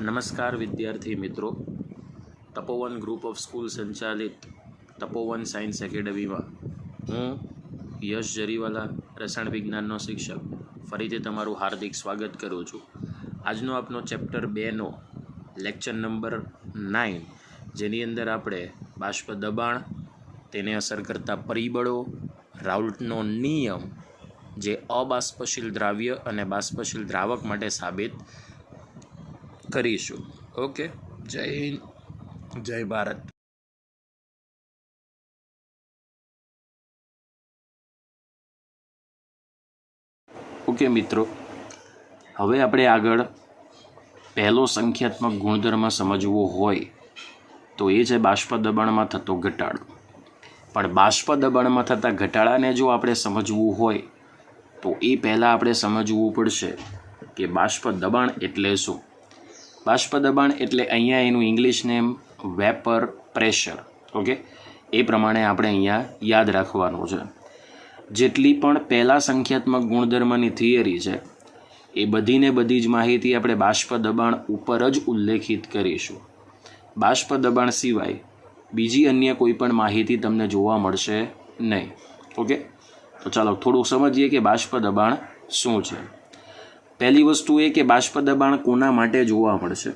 નમસ્કાર વિદ્યાર્થી મિત્રો, તપોવન ગ્રુપ ઓફ સ્કૂલ સંચાલિત તપોવન સાયન્સ એકેડમીમાં હું યશ જરીવાલા, રસાયણ વિજ્ઞાનનો શિક્ષક, ફરીથી તમારું હાર્દિક સ્વાગત કરું છું. આજનો આપનો ચેપ્ટર 2નો લેક્ચર નંબર 9, જેની અંદર આપણે બાષ્પ દબાણ, તેને અસર કરતા પરિબળો, રાઉલ્ટનો નિયમ, જે અબાષ્પશીલ દ્રાવ્ય અને બાષ્પશીલ દ્રાવક માટે સાબિત કરીશું. ઓકે, જય હિન્દ, જય ભારત. ઓકે મિત્રો, હવે આપણે આગળ પહેલો સંખ્યાત્મક ગુણધર્મ સમજવો હોય તો એ છે બાષ્પ દબાણમાં થતો ઘટાડો. પણ બાષ્પ દબાણમાં થતા ઘટાડાને જો આપણે સમજવું હોય તો એ પહેલાં આપણે સમજવું પડશે કે બાષ્પ દબાણ એટલે શું. બાષ્પ દબાણ એટલે અહીંયા એનું English name vapour pressure. Okay, એ પ્રમાણે આપણે અહીંયા યાદ રાખવાનું છે. જેટલી પણ પહેલા સંખ્યાત્મક ગુણધર્મની થિયરી છે એ બધી જ માહિતી આપણે બાષ્પ દબાણ ઉપર જ ઉલ્લેખિત કરીશું. બાષ્પ દબાણ સિવાય બીજી અન્ય કોઈ પણ માહિતી તમને જોવા મળશે નહીં. ઓકે, તો ચાલો થોડુંક સમજીએ કે બાષ્પ દબાણ શું છે. પહેલી વસ્તુ એ કે બાષ્પ દબાણ કોના માટે જોવા મળશે.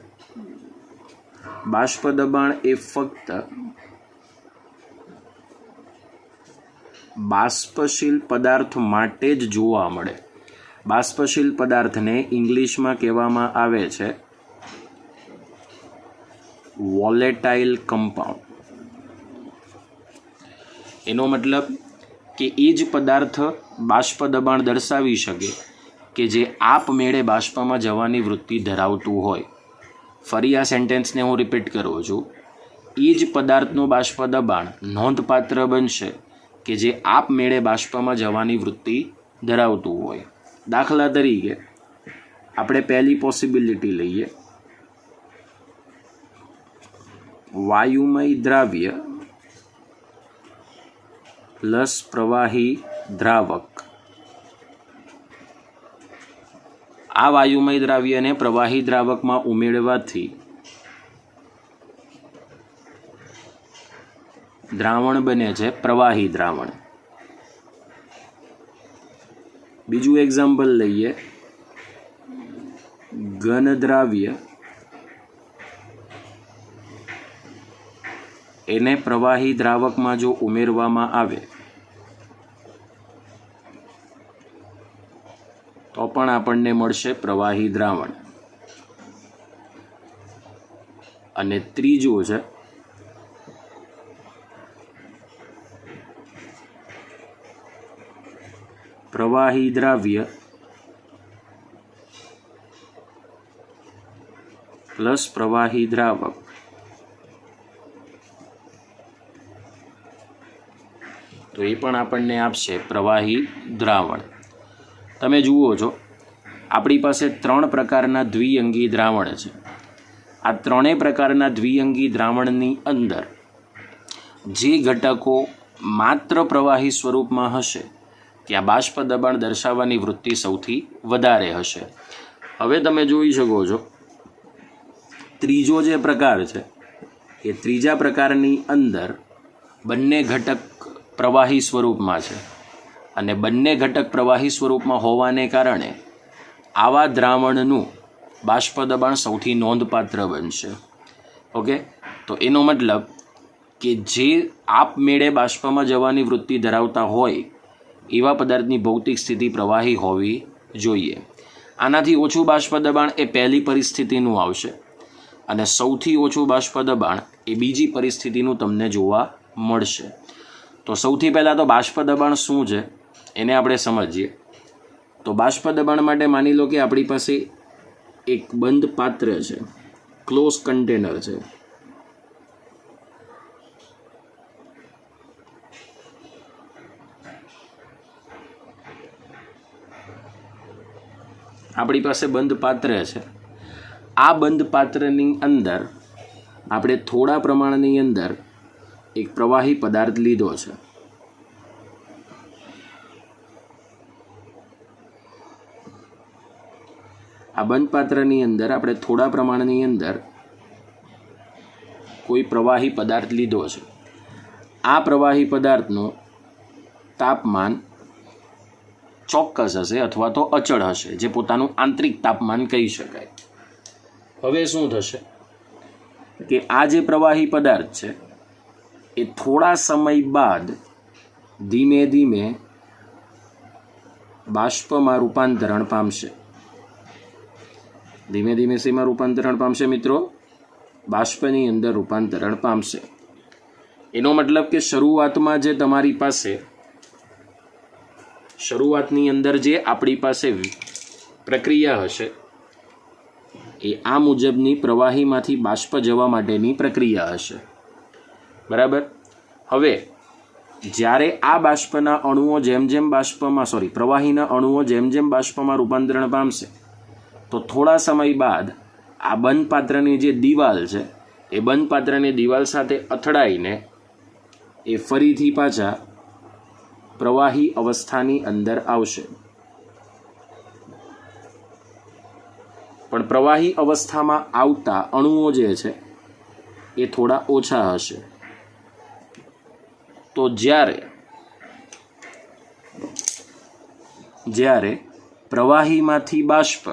બાષ્પ દબાણ એ ફક્ત બાષ્પશીલ પદાર્થ માટે જ જોવા મળે. બાષ્પશીલ પદાર્થને ઇંગ્લિશમાં કહેવામાં આવે છે વોલેટાઇલ કમ્પાઉન્ડ. એનો મતલબ કે એ જ પદાર્થ બાષ્પ દબાણ દર્શાવી શકે કે જે આપમેળે બાષ્પમાં જવાની વૃત્તિ ધરાવતું હોય. ફરી આ સેન્ટેન્સને હું રિપીટ કરું છું. એ જ પદાર્થનું બાષ્પ દબાણ નોંધપાત્ર બનશે કે જે આપમેળે બાષ્પમાં જવાની વૃત્તિ ધરાવતું હોય. દાખલા તરીકે આપણે પહેલી પોસિબિલિટી લઈએ, વાયુમય દ્રાવ્ય પ્લસ પ્રવાહી દ્રાવક. આ વાયુમય દ્રાવ્યને પ્રવાહી દ્રાવકમાં ઉમેરવાથી દ્રાવણ બને છે પ્રવાહી દ્રાવણ. બીજું એક્ઝામ્પલ લઈએ, ઘન દ્રાવ્ય એને પ્રવાહી દ્રાવકમાં જો ઉમેરવામાં આવે તો પણ આપણને મળશે પ્રવાહી દ્રાવણ. અને ત્રીજું છે પ્રવાહી દ્રાવ્ય પ્લસ પ્રવાહી દ્રાવક. તો એ પણ આપણને આપશે પ્રવાહી દ્રાવણ. તમે જુઓ છો, આપણી પાસે 3 પ્રકારના દ્વિઅંગી દ્રાવણ છે. આ ત્રણેય પ્રકારના દ્વિઅંગી દ્રાવણની અંદર જે ઘટકો માત્ર પ્રવાહી સ્વરૂપમાં હશે ત્યાં બાષ્પ દબાણ દર્શાવવાની વૃત્તિ સૌથી વધારે હશે. હવે તમે જોઈ શકો છો, ત્રીજો જે પ્રકાર છે એ ત્રીજા પ્રકારની અંદર બંને ઘટક પ્રવાહી સ્વરૂપમાં છે અને બંને ઘટક પ્રવાહી સ્વરૂપમાં હોવાને કારણે આવા દ્રાવણનું બાષ્પ દબાણ સૌથી નોંધપાત્ર બનશે. ઓકે, તો એનો મતલબ કે જે આપમેળે બાષ્પમાં જવાની વૃત્તિ ધરાવતા હોય એવા પદાર્થની ભૌતિક સ્થિતિ પ્રવાહી હોવી જોઈએ. આનાથી ઓછું બાષ્પ દબાણ એ પહેલી પરિસ્થિતિનું આવશે અને સૌથી ઓછું બાષ્પ દબાણ એ બીજી પરિસ્થિતિનું તમને જોવા મળશે. તો સૌથી પહેલાં તો બાષ્પ દબાણ શું છે એને આપણે સમજીએ. તો બાષ્પ દબાણ માટે માની લો કે આપણી પાસે એક બંધ પાત્ર છે, ક્લોઝ કન્ટેનર છે. આપણી પાસે બંધ પાત્ર છે. આ બંધ પાત્રની અંદર આપણે થોડા પ્રમાણની અંદર એક પ્રવાહી પદાર્થ લીધો છે. આ બંધ પાત્રની અંદર આપણે થોડા પ્રમાણની અંદર કોઈ પ્રવાહી પદાર્થ લીધો છે. આ પ્રવાહી પદાર્થનું તાપમાન ચોક્કસ હશે અથવા તો અચળ હશે, જે પોતાનું આંતરિક તાપમાન કહી શકાય. હવે શું થશે કે આ જે પ્રવાહી પદાર્થ છે એ થોડા સમય બાદ ધીમે ધીમે બાષ્પમાં રૂપાંતરણ પામશે. ધીમે ધીમે શેમાં રૂપાંતરણ પામશે મિત્રો? બાષ્પની અંદર રૂપાંતરણ પામશે. એનો મતલબ કે શરૂઆતમાં જે તમારી પાસે શરૂઆતની અંદર જે આપણી પાસે પ્રક્રિયા હશે એ આ મુજબની પ્રવાહીમાંથી બાષ્પ જવા માટેની પ્રક્રિયા હશે. બરાબર. હવે જ્યારે આ બાષ્પના અણુઓ જેમ જેમ પ્રવાહીના અણુઓ જેમ જેમ બાષ્પમાં રૂપાંતરણ પામશે તો થોડા સમય બાદ આ બંધ પાત્રની જે દિવાલ છે એ બંધ પાત્રની દિવાલ સાથે અથડાઈને એ ફરીથી પાછા પ્રવાહી અવસ્થાની અંદર આવશે. પણ પ્રવાહી અવસ્થામાં આવતા અણુઓ જે છે એ થોડા ઓછા હશે. તો જ્યારે પ્રવાહીમાંથી બાષ્પ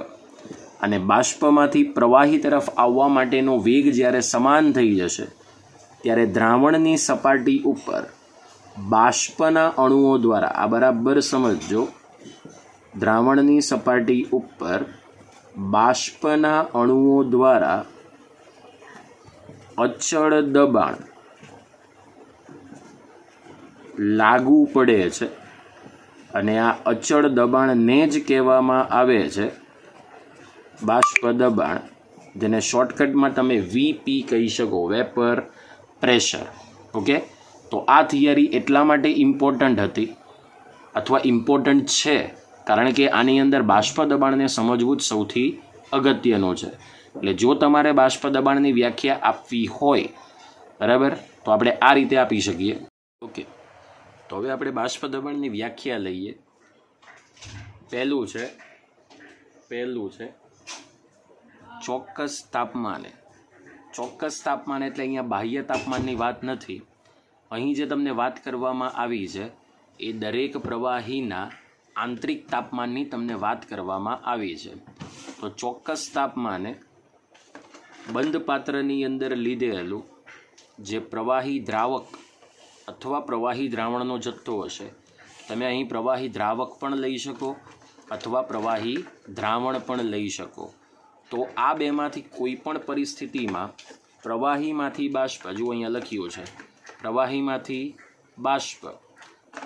અને બાષ્પમાંથી પ્રવાહી તરફ આવવા માટેનો વેગ જ્યારે સમાન થઈ જશે ત્યારે દ્રાવણની સપાટી ઉપર બાષ્પના અણુઓ દ્વારા, આ બરાબર સમજજો, દ્રાવણની સપાટી ઉપર બાષ્પના અણુઓ દ્વારા અચળ દબાણ લાગુ પડે છે અને આ અચળ દબાણને જ કહેવામાં આવે છે બાષ્પ દબાણ, જેને શોર્ટકટમાં તમે વીપી કહી શકો, વેપર પ્રેશર. ઓકે, તો આ થિયરી એટલા માટે ઇમ્પોર્ટન્ટ હતી અથવા ઇમ્પોર્ટન્ટ છે કારણ કે આની અંદર બાષ્પ દબાણને સમજવું જ સૌથી અગત્યનું છે. એટલે જો તમારે બાષ્પ દબાણની વ્યાખ્યા આપવી હોય, બરાબર, તો આપણે આ રીતે આપી શકીએ. ઓકે, તો હવે આપણે બાષ્પ દબાણની વ્યાખ્યા લઈએ. પહેલું છે ચોક્કસ તાપમાને. ચોક્કસ તાપમાન એટલે અહીંયા બાહ્ય તાપમાનની વાત નથી. અહીં જે તમને વાત કરવામાં આવી છે એ દરેક પ્રવાહીના આંતરિક તાપમાનની તમને વાત કરવામાં આવી છે. તો ચોક્કસ તાપમાને બંધ પાત્રની અંદર લીધેલું જે પ્રવાહી દ્રાવક અથવા પ્રવાહી દ્રાવણનો જથ્થો હશે, તમે અહીં પ્રવાહી દ્રાવક પણ લઈ શકો અથવા પ્રવાહી દ્રાવણ પણ લઈ શકો. તો આ બેમાંથી કોઈ પણ પરિસ્થિતિમાં પ્રવાહીમાંથી બાષ્પ, જુઓ અહીંયા લખ્યું છે પ્રવાહીમાંથી બાષ્પ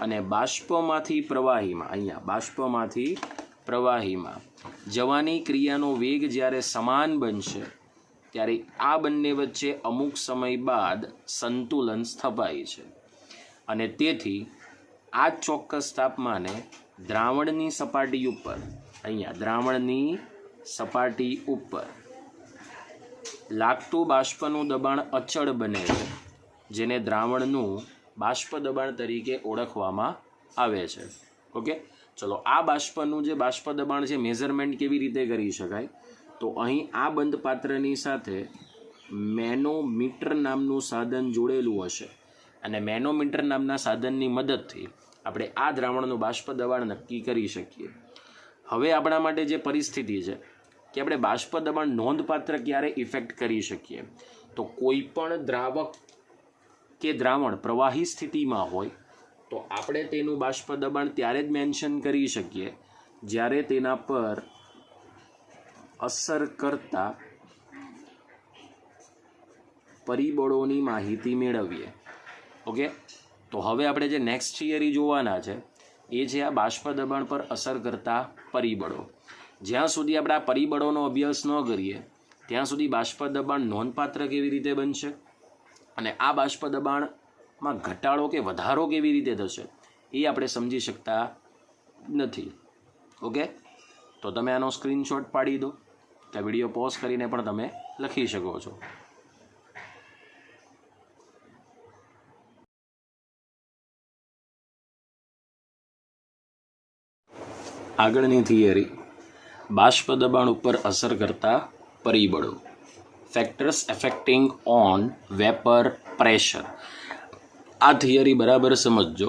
અને બાષ્પમાંથી પ્રવાહીમાં, અહીંયા બાષ્પમાંથી પ્રવાહીમાં જવાની ક્રિયાનો વેગ જ્યારે સમાન બનશે ત્યારે આ બંને વચ્ચે અમુક સમય બાદ સંતુલન સ્થપાય છે અને તેથી આ ચોક્કસ તાપમાને દ્રાવણની સપાટી ઉપર, અહીંયા દ્રાવણની સપાટી ઉપર લાગતું બાષ્પનું દબાણ અચળ બને છે, જેને દ્રાવણનું બાષ્પ દબાણ તરીકે ઓળખવામાં આવે છે. ઓકે, ચલો આ બાષ્પનું જે બાષ્પ દબાણ છે મેઝરમેન્ટ કેવી રીતે કરી શકાય? તો અહીં આ બંધ પાત્રની સાથે મેનોમીટર નામનું સાધન જોડેલું હશે અને મેનોમીટર નામના સાધનની મદદથી આપણે આ દ્રાવણનું બાષ્પ દબાણ નક્કી કરી શકીએ. હવે આપણા માટે જે પરિસ્થિતિ છે કે આપણે બાષ્પ દબાણ નોંધપાત્ર ક્યારે ઇફેક્ટ કરી શકીએ? તો કોઈ પણ દ્રાવક કે દ્રાવણ પ્રવાહી સ્થિતિમાં હોય તો આપણે તેનું બાષ્પ દબાણ ત્યારે જ મેન્શન કરી શકીએ જ્યારે તેના પર અસર કરતા પરિબળોની માહિતી મેળવીએ. ઓકે, તો હવે આપણે જે નેક્સ્ટ થિયરી જોવાના છે એ છે આ બાષ્પ દબાણ પર અસર કરતા પરિબળો. જ્યાં સુધી આપણે આ પરિબળોનો અભ્યાસ ન કરીએ ત્યાં સુધી બાષ્પ દબાણ નોંધપાત્ર કેવી રીતે બનશે અને આ બાષ્પ દબાણમાં ઘટાડો કે વધારો કેવી રીતે થશે એ આપણે સમજી શકતા નથી. ઓકે, તો તમે આનો સ્ક્રીનશોટ પાડી દો કે વિડીયો પોઝ કરીને પણ તમે લખી શકો છો. આગળની થિયરી બાષ્પ દબાણ ઉપર અસર કરતા પરિબળો, ફેક્ટર્સ એફેક્ટિંગ ઓન વેપર પ્રેશર. આ થિયરી બરાબર સમજજો.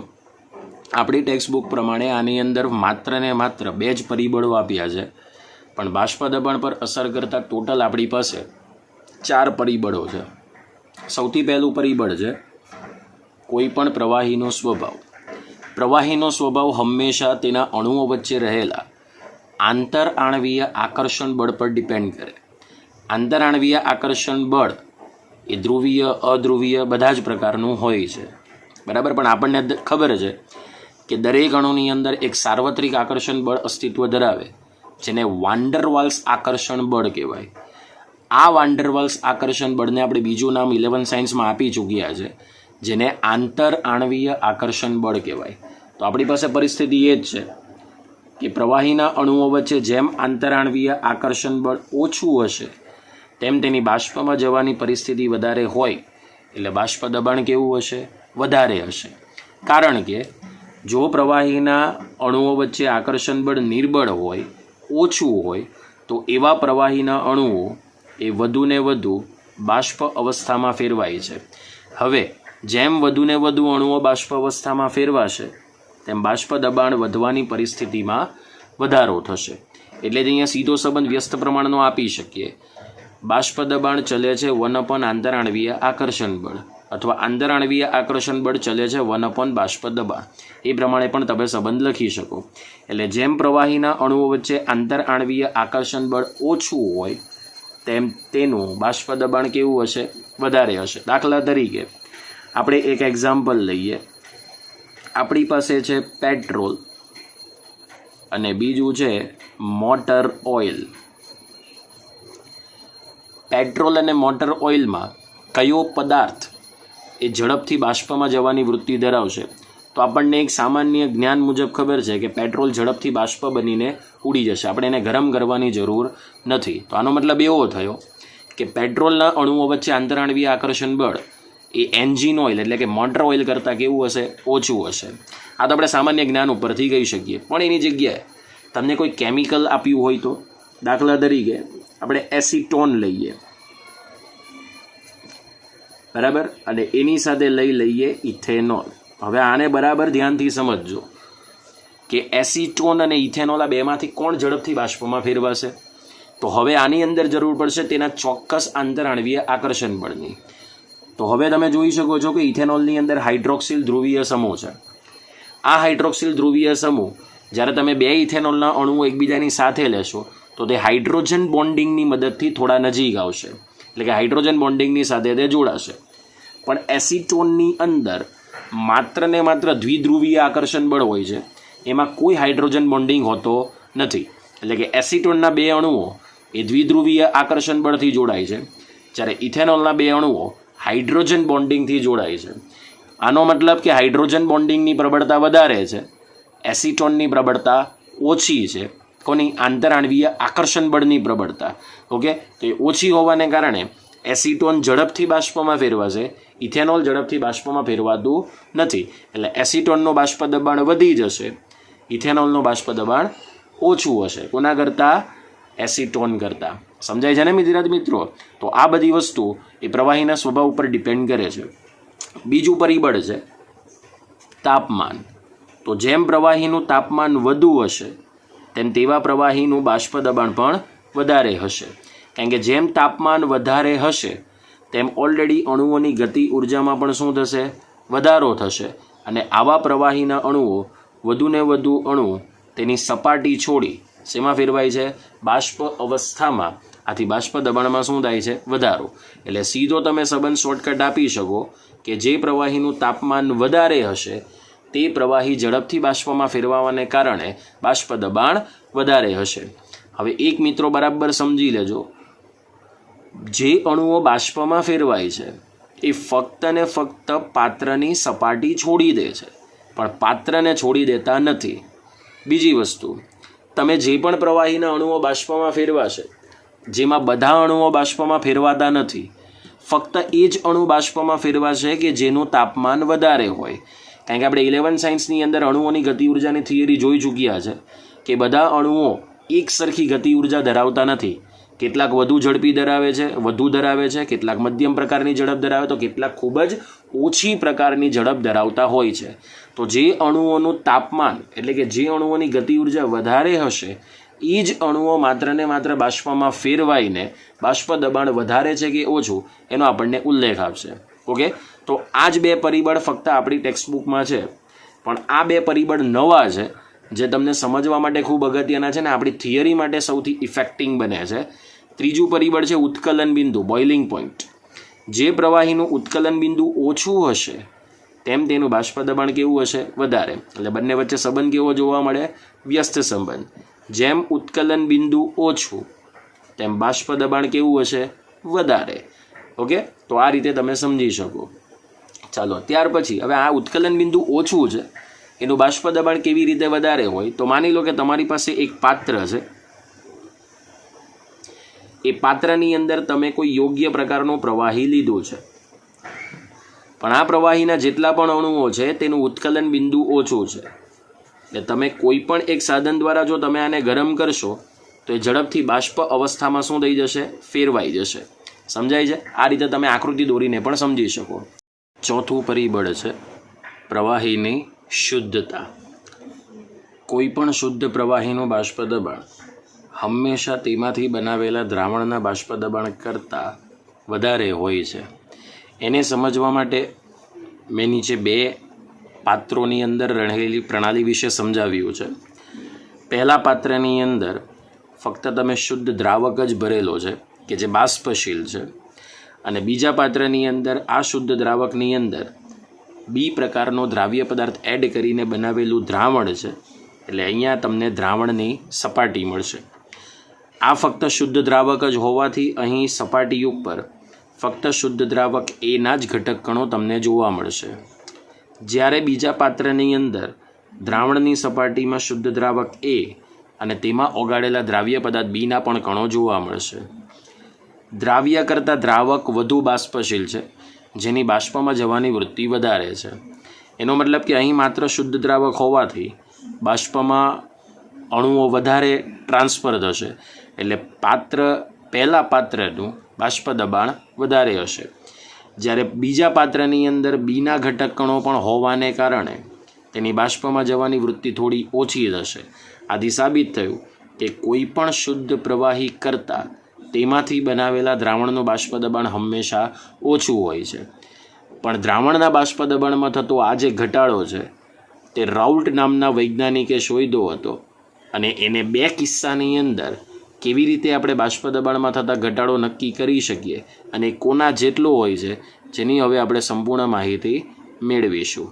આપણી ટેક્સ્ટબુક પ્રમાણે આની અંદર માત્ર ને માત્ર 2 જ પરિબળો આપ્યા છે, પણ બાષ્પ દબાણ પર અસર કરતા ટોટલ આપણી પાસે 4 પરિબળો છે. સૌથી પહેલું પરિબળ છે કોઈ પણ પ્રવાહીનો સ્વભાવ. પ્રવાહીનો સ્વભાવ હંમેશા તેના અણુઓ વચ્ચે રહેલા આંતરઆણવીય આકર્ષણ બળ પર ડિપેન્ડ કરે. આંતરઆણવીય આકર્ષણ બળ એ ધ્રુવીય, અધ્રુવીય બધા જ પ્રકારનું હોય છે, બરાબર. પણ આપણને ખબર છે કે દરેક અણુની અંદર એક સાર્વત્રિક આકર્ષણ બળ અસ્તિત્વ ધરાવે, જેને વાન ડર વાલ્સ આકર્ષણ બળ કહેવાય. આ વાન ડર વાલ્સ આકર્ષણ બળને આપણે બીજું નામ 11 સાયન્સમાં આપી ચૂક્યા છે, જેને આંતરઆણવીય આકર્ષણ બળ કહેવાય. તો આપણી પાસે પરિસ્થિતિ એ જ છે કે પ્રવાહીના અણુઓ વચ્ચે જેમ આંતરઆણવીય આકર્ષણ બળ ઓછું હશે તેમ તેની બાષ્પમાં જવાની પરિસ્થિતિ વધારે હોય, એટલે બાષ્પ દબાણ કેવું હશે? વધારે હશે. કારણ કે જો પ્રવાહીના અણુઓ વચ્ચે આકર્ષણ બળ નિર્બળ હોય, ઓછું હોય, તો એવા પ્રવાહીના અણુઓ એ વધુને વધુ બાષ્પ અવસ્થામાં ફેરવાય છે. હવે જેમ વધુને વધુ અણુઓ બાષ્પ અવસ્થામાં ફેરવાશે તેમ બાષ્પ દબાણ વધવાની પરિસ્થિતિમાં વધારો થશે. એટલે જ અહીંયા સીધો સંબંધ વ્યસ્ત પ્રમાણનો આપી શકીએ. બાષ્પ દબાણ ચલે છે 1 આંતરઆણવીય આકર્ષણ બળ, અથવા આંતરઆણવીય આકર્ષણ બળ ચલે છે 1 બાષ્પ દબાણ. એ પ્રમાણે પણ તમે સંબંધ લખી શકો. એટલે જેમ પ્રવાહીના અણુઓ વચ્ચે આંતરઆણવીય આકર્ષણ બળ ઓછું હોય તેમ તેનું બાષ્પ દબાણ કેવું હશે? વધારે હશે. દાખલા તરીકે આપણે એક એક્ઝામ્પલ લઈએ. આપણી પાસે છે પેટ્રોલ અને બીજું છે મોટર ઓઇલ. પેટ્રોલ અને મોટર ઓઇલમાં કયો પદાર્થ એ ઝડપથી બાષ્પમાં જવાની વૃત્તિ ધરાવશે? તો આપણને એક સામાન્ય જ્ઞાન મુજબ ખબર છે કે પેટ્રોલ ઝડપથી બાષ્પ બનીને ઉડી જશે, આપણે એને ગરમ કરવાની જરૂર નથી. તો આનો મતલબ એવો થયો કે પેટ્રોલના અણુઓ વચ્ચે આંતરઆણવીય આકર્ષણ બળ એ એન્જિન ઓઇલ એટલે કે મોટર ઓઇલ કરતાં કેવું હશે? ઓછું હશે. આ તો આપણે સામાન્ય જ્ઞાન ઉપરથી કહી શકીએ. પણ એની જગ્યાએ તમને કોઈ કેમિકલ આપ્યું હોય તો, દાખલા તરીકે આપણે એસિટોન લઈએ, બરાબર, અને એની સાથે લઈએ ઇથેનોલ. હવે આને બરાબર ધ્યાનથી સમજજો કે એસિટોન અને ઇથેનોલ આ બેમાંથી કોણ ઝડપથી બાષ્પમાં ફેરવાશે? તો હવે આની અંદર જરૂર પડશે તેના ચોક્કસ આંતરઆણવીય આકર્ષણ બળની. તો હવે તમે જોઈ શકો છો કે ઇથેનોલની અંદર હાઇડ્રોક્સિલ ધ્રુવીય સમૂહ છે. આ હાઇડ્રોક્સિલ ધ્રુવીય સમૂહ જ્યારે તમે 2 ઇથેનોલના અણુઓ એકબીજાની સાથે લેશો તો તે હાઇડ્રોજન બોન્ડિંગની મદદથી થોડા નજીક આવશે, એટલે કે હાઇડ્રોજન બોન્ડિંગની સાથે તે જોડાશે. પણ એસિટોનની અંદર માત્ર ને માત્ર દ્વિધ્રુવીય આકર્ષણ બળ હોય છે, એમાં કોઈ હાઇડ્રોજન બોન્ડિંગ હોતો નથી. એટલે કે એસિટોનના 2 અણુઓ એ દ્વિધ્રુવીય આકર્ષણ બળથી જોડાય છે, જ્યારે ઇથેનોલના 2 અણુઓ હાઇડ્રોજન બોન્ડિંગથી જોડાય છે. આનો મતલબ કે હાઇડ્રોજન બોન્ડિંગની પ્રબળતા વધારે છે, એસિટોનની પ્રબળતા ઓછી છે. કોની? આંતરઆણવીય આકર્ષણ બળની પ્રબળતા. ઓકે, તો એ ઓછી હોવાને કારણે એસિટોન ઝડપથી બાષ્પમાં ફેરવાશે, ઇથેનોલ ઝડપથી બાષ્પમાં ફેરવાતું નથી. એટલે એસિટોનનો બાષ્પ દબાણ વધી જશે, ઇથેનોલનો બાષ્પ દબાણ ઓછું હશે. કોના કરતાં? એસિટોન કરતાં. સમજાય છે ને વિદ્યાર્થી મિત્રો? તો આ બધી વસ્તુ એ પ્રવાહીના સ્વભાવ ઉપર ડિપેન્ડ કરે છે. બીજું પરિબળ છે તાપમાન. તો જેમ પ્રવાહીનું તાપમાન વધુ હશે તેમ તેવા પ્રવાહીનું બાષ્પ દબાણ પણ વધારે હશે. કારણ કે જેમ તાપમાન વધારે હશે તેમ ઓલરેડી અણુઓની ગતિ ઉર્જામાં પણ શું થશે? વધારો થશે. અને આવા પ્રવાહીના અણુઓ વધુને વધુ અણુ તેની સપાટી છોડી શેમાં ફેરવાય છે? બાષ્પ અવસ્થામાં. આથી બાષ્પ દબાણમાં શું થાય છે? વધારો. એટલે સીધો તમે સંબંધ શોર્ટકટ આપી શકો કે જે પ્રવાહીનું તાપમાન વધારે હશે તે પ્રવાહી ઝડપથી બાષ્પમાં ફેરવાવાને કારણે બાષ્પ દબાણ વધારે હશે. હવે એક મિત્રો બરાબર સમજી લેજો, જે અણુઓ બાષ્પમાં ફેરવાય છે એ ફક્ત ને ફક્ત પાત્રની સપાટી છોડી દે છે, પણ પાત્રને છોડી દેતા નથી. બીજી વસ્તુ, તમે જે પણ પ્રવાહીના અણુઓ બાષ્પમાં ફેરવાશે જેમાં બધા અણુઓ બાષ્પમાં ફેરવાતા નથી, ફક્ત એ જ અણુ બાષ્પમાં ફેરવાશે કે જેનું તાપમાન વધારે હોય. કારણ કે આપણે 11 સાયન્સની અંદર અણુઓની ગતિ ઉર્જાની થિયરી જોઈ ચૂક્યા છે કે બધા અણુઓ એક સરખી ગતિ ઉર્જા ધરાવતા નથી. કેટલાક વધુ ઝડપી ધરાવે છે, કેટલાક મધ્યમ પ્રકારની ઝડપ ધરાવે, તો કેટલાક ખૂબ જ ઓછી પ્રકારની ઝડપ ધરાવતા હોય છે. તો જે અણુઓનું તાપમાન એટલે કે જે અણુઓની ગતિ ઉર્જા વધારે હશે એ જ અણુઓ માત્ર ને માત્ર બાષ્પમાં ફેરવાઈને બાષ્પ દબાણ વધારે છે કે ઓછું એનો આપણને ઉલ્લેખ આપશે. ઓકે, તો આ જ બે પરિબળ ફક્ત આપણી ટેક્સ્ટબુકમાં છે, પણ આ બે પરિબળ નવા છે જે તમને સમજવા માટે ખૂબ અગત્યના છે ને આપણી થિયરી માટે સૌથી ઇફેક્ટિંગ બને છે. ત્રીજું પરિબળ છે ઉત્કલન બિંદુ, બોઇલિંગ પોઈન્ટ. જે પ્રવાહીનું ઉત્કલન બિંદુ ઓછું હશે તેમ તેનું બાષ્પ દબાણ કેવું હશે? વધારે. એટલે બંને વચ્ચે સંબંધ કેવો જોવા મળે? વ્યસ્ત સંબંધ. જેમ ઉત્કલન બિંદુ ઓછું તેમ બાષ્પ દબાણ કેવું હશે? વધારે. ઓકે, તો આ રીતે તમે સમજી શકો. ચાલો, ત્યાર પછી હવે આ ઉત્કલન બિંદુ ઓછું છે, એનું બાષ્પ દબાણ કેવી રીતે વધારે હોય? તો માની લો કે તમારી પાસે એક પાત્ર છે, એ પાત્રની અંદર તમે કોઈ યોગ્ય પ્રકારનું પ્રવાહી લીધું છે, પણ આ પ્રવાહીના જેટલા પણ અણુઓ છે તેનું ઉત્કલન બિંદુ ઓછું છે. એટલે તમે કોઈ પણ એક સાધન દ્વારા જો તમે આને ગરમ કરશો તો એ ઝડપથી બાષ્પ અવસ્થામાં શું થઈ જશે? ફેરવાઈ જશે. સમજાય છે? આ રીતે તમે આકૃતિ દોરીને પણ સમજી શકો. ચોથું પરિબળ છે પ્રવાહીની શુદ્ધતા. કોઈ પણ શુદ્ધ પ્રવાહીનું બાષ્પ દબાણ હંમેશા તેમાંથી બનાવેલા દ્રાવણના બાષ્પ દબાણ કરતાં વધારે હોય છે. એને સમજવા માટે મેં નીચે બે પાત્રોની અંદર રહેલી પ્રણાલી વિશે સમજાવ્યું છે. પહેલા પાત્રની અંદર ફક્ત તમે શુદ્ધ દ્રાવક જ ભરેલો છે કે જે બાષ્પશીલ છે, અને બીજા પાત્રની અંદર આ શુદ્ધ દ્રાવકની અંદર બી પ્રકારનો દ્રાવ્ય પદાર્થ એડ કરીને બનાવેલું દ્રાવણ છે. એટલે અહીંયા તમને દ્રાવણની સપાટી મળશે. આ ફક્ત શુદ્ધ દ્રાવક જ હોવાથી અહીં સપાટી ઉપર ફક્ત શુદ્ધ દ્રાવક એના જ ઘટક કણો તમને જોવા મળશે. જ્યારે બીજા પાત્રની અંદર દ્રાવણની સપાટીમાં શુદ્ધ દ્રાવક એ અને તેમાં ઓગાળેલા દ્રાવ્ય પદાર્થ બીના પણ કણો જોવા મળશે. દ્રાવ્ય કરતાં દ્રાવક વધુ બાષ્પશીલ છે, જેની બાષ્પમાં જવાની વૃત્તિ વધારે છે. એનો મતલબ કે અહીં માત્ર શુદ્ધ દ્રાવક હોવાથી બાષ્પમાં અણુઓ વધારે ટ્રાન્સફર થશે, એટલે પહેલા પાત્રનું બાષ્પ દબાણ વધારે હશે. જ્યારે બીજા પાત્રની અંદર બીના ઘટક કણો પણ હોવાને કારણે તેની બાષ્પમાં જવાની વૃત્તિ થોડી ઓછી થશે. આથી સાબિત થયું કે કોઈ પણ શુદ્ધ પ્રવાહી કરતાં તેમાંથી બનાવેલા દ્રાવણનું બાષ્પ દબાણ હંમેશા ઓછું હોય છે. પણ દ્રાવણના બાષ્પ દબાણમાં થતો આ જે ઘટાડો છે તે રાઉલ્ટ નામના વૈજ્ઞાનિકે શોધ્યો હતો, અને એને બે કિસ્સાની અંદર કેવી રીતે આપણે બાષ્પ દબાણમાં થતા ઘટાડો નક્કી કરી શકીએ અને કોના જેટલો હોય છે જેની હવે આપણે સંપૂર્ણ માહિતી મેળવીશું.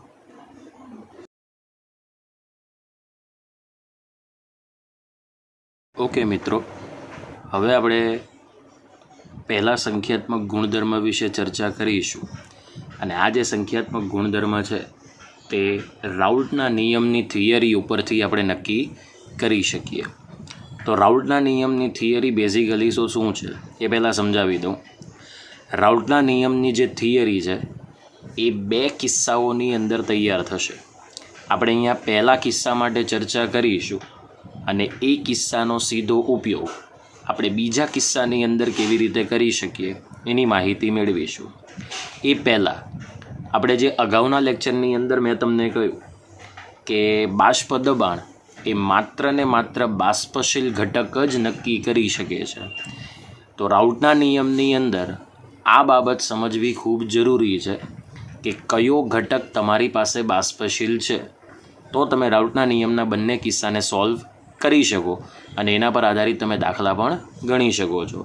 ઓકે મિત્રો, હવે આપણે પહેલા સંખ્યાત્મક ગુણધર્મ વિશે ચર્ચા કરીશું, અને આ જે સંખ્યાત્મક ગુણધર્મ છે તે રાઉલ્ટના નિયમની થિયરી ઉપરથી આપણે નક્કી કરી શકીએ. તો રાઉલ્ટના નિયમની થિયરી બેઝિકલી શું છે એ પહેલાં સમજાવી દઉં. રાઉલ્ટના નિયમની જે થિયરી છે એ બે કિસ્સાઓની અંદર તૈયાર થશે. આપણે અહીંયા પહેલા કિસ્સા માટે ચર્ચા કરીશું, અને એ કિસ્સાનો સીધો ઉપયોગ આપણે બીજા કિસ્સાની અંદર કેવી રીતે કરી શકીએ એની માહિતી મેળવીશું. એ પહેલાં આપણે જે અગાઉના લેક્ચરની અંદર મેં તમને કહ્યું કે બાષ્પ દબાણ એ માત્ર ને માત્ર બાષ્પશીલ ઘટક જ નક્કી કરી શકે છે. તો રાઉલ્ટના નિયમની અંદર આ બાબત સમજવી ખૂબ જરૂરી છે કે કયો ઘટક તમારી પાસે બાષ્પશીલ છે, તો તમે રાઉલ્ટના નિયમના બંને કિસ્સાને સોલ્વ કરી શકો અને એના પર આધારિત તમે દાખલા પણ ગણી શકો છો.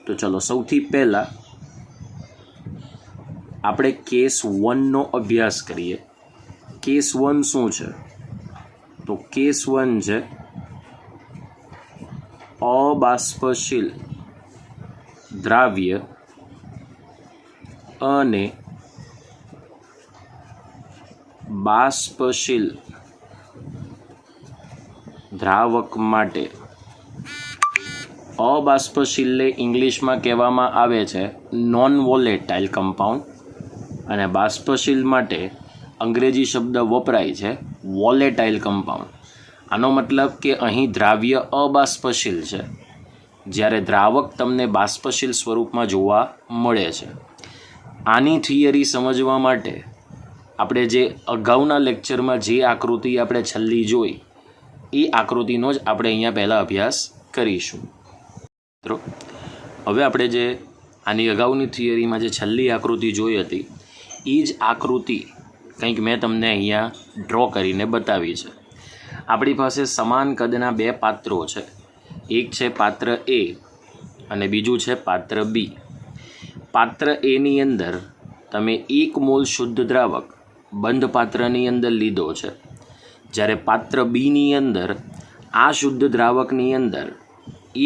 તો ચલો, સૌથી પહેલાં આપણે કેસ 1નો અભ્યાસ કરીએ. કેસ 1 શું છે? તો કેસ 1 છે અબાષ્પશીલ દ્રાવ્ય અને બાષ્પશીલ દ્રાવક માટે. અબાષ્પશીલને ઇંગ્લિશમાં કહેવામાં આવે છે નોન વોલેટાઇલ કમ્પાઉન્ડ, અને બાષ્પશીલ માટે અંગ્રેજી શબ્દ વપરાય છે વોલેટાઇલ કમ્પાઉન્ડ. આનો મતલબ કે અહીં દ્રાવ્ય અબાષ્પશીલ છે, જ્યારે દ્રાવક તમને બાષ્પશીલ સ્વરૂપમાં જોવા મળે છે. આની થિયરી સમજવા માટે આપણે જે અગાઉના લેક્ચરમાં જે આકૃતિ આપણે છેલ્લી જોઈ એ આકૃતિનો જ આપણે અહીંયા પહેલાં અભ્યાસ કરીશું. મિત્રો, હવે આપણે જે આની અગાઉની થિયરીમાં જે છેલ્લી આકૃતિ જોઈ હતી એ જ આકૃતિ કંઈક મેં તમને અહીંયા ડ્રો કરીને બતાવી છે. આપણી પાસે સમાન કદના બે પાત્રો છે. એક છે પાત્ર એ અને બીજું છે પાત્ર બી. પાત્ર એની અંદર તમે 1 મોલ શુદ્ધ દ્રાવક બંધ પાત્રની અંદર લીધો છે, જ્યારે પાત્ર બીની અંદર આ શુદ્ધ દ્રાવકની અંદર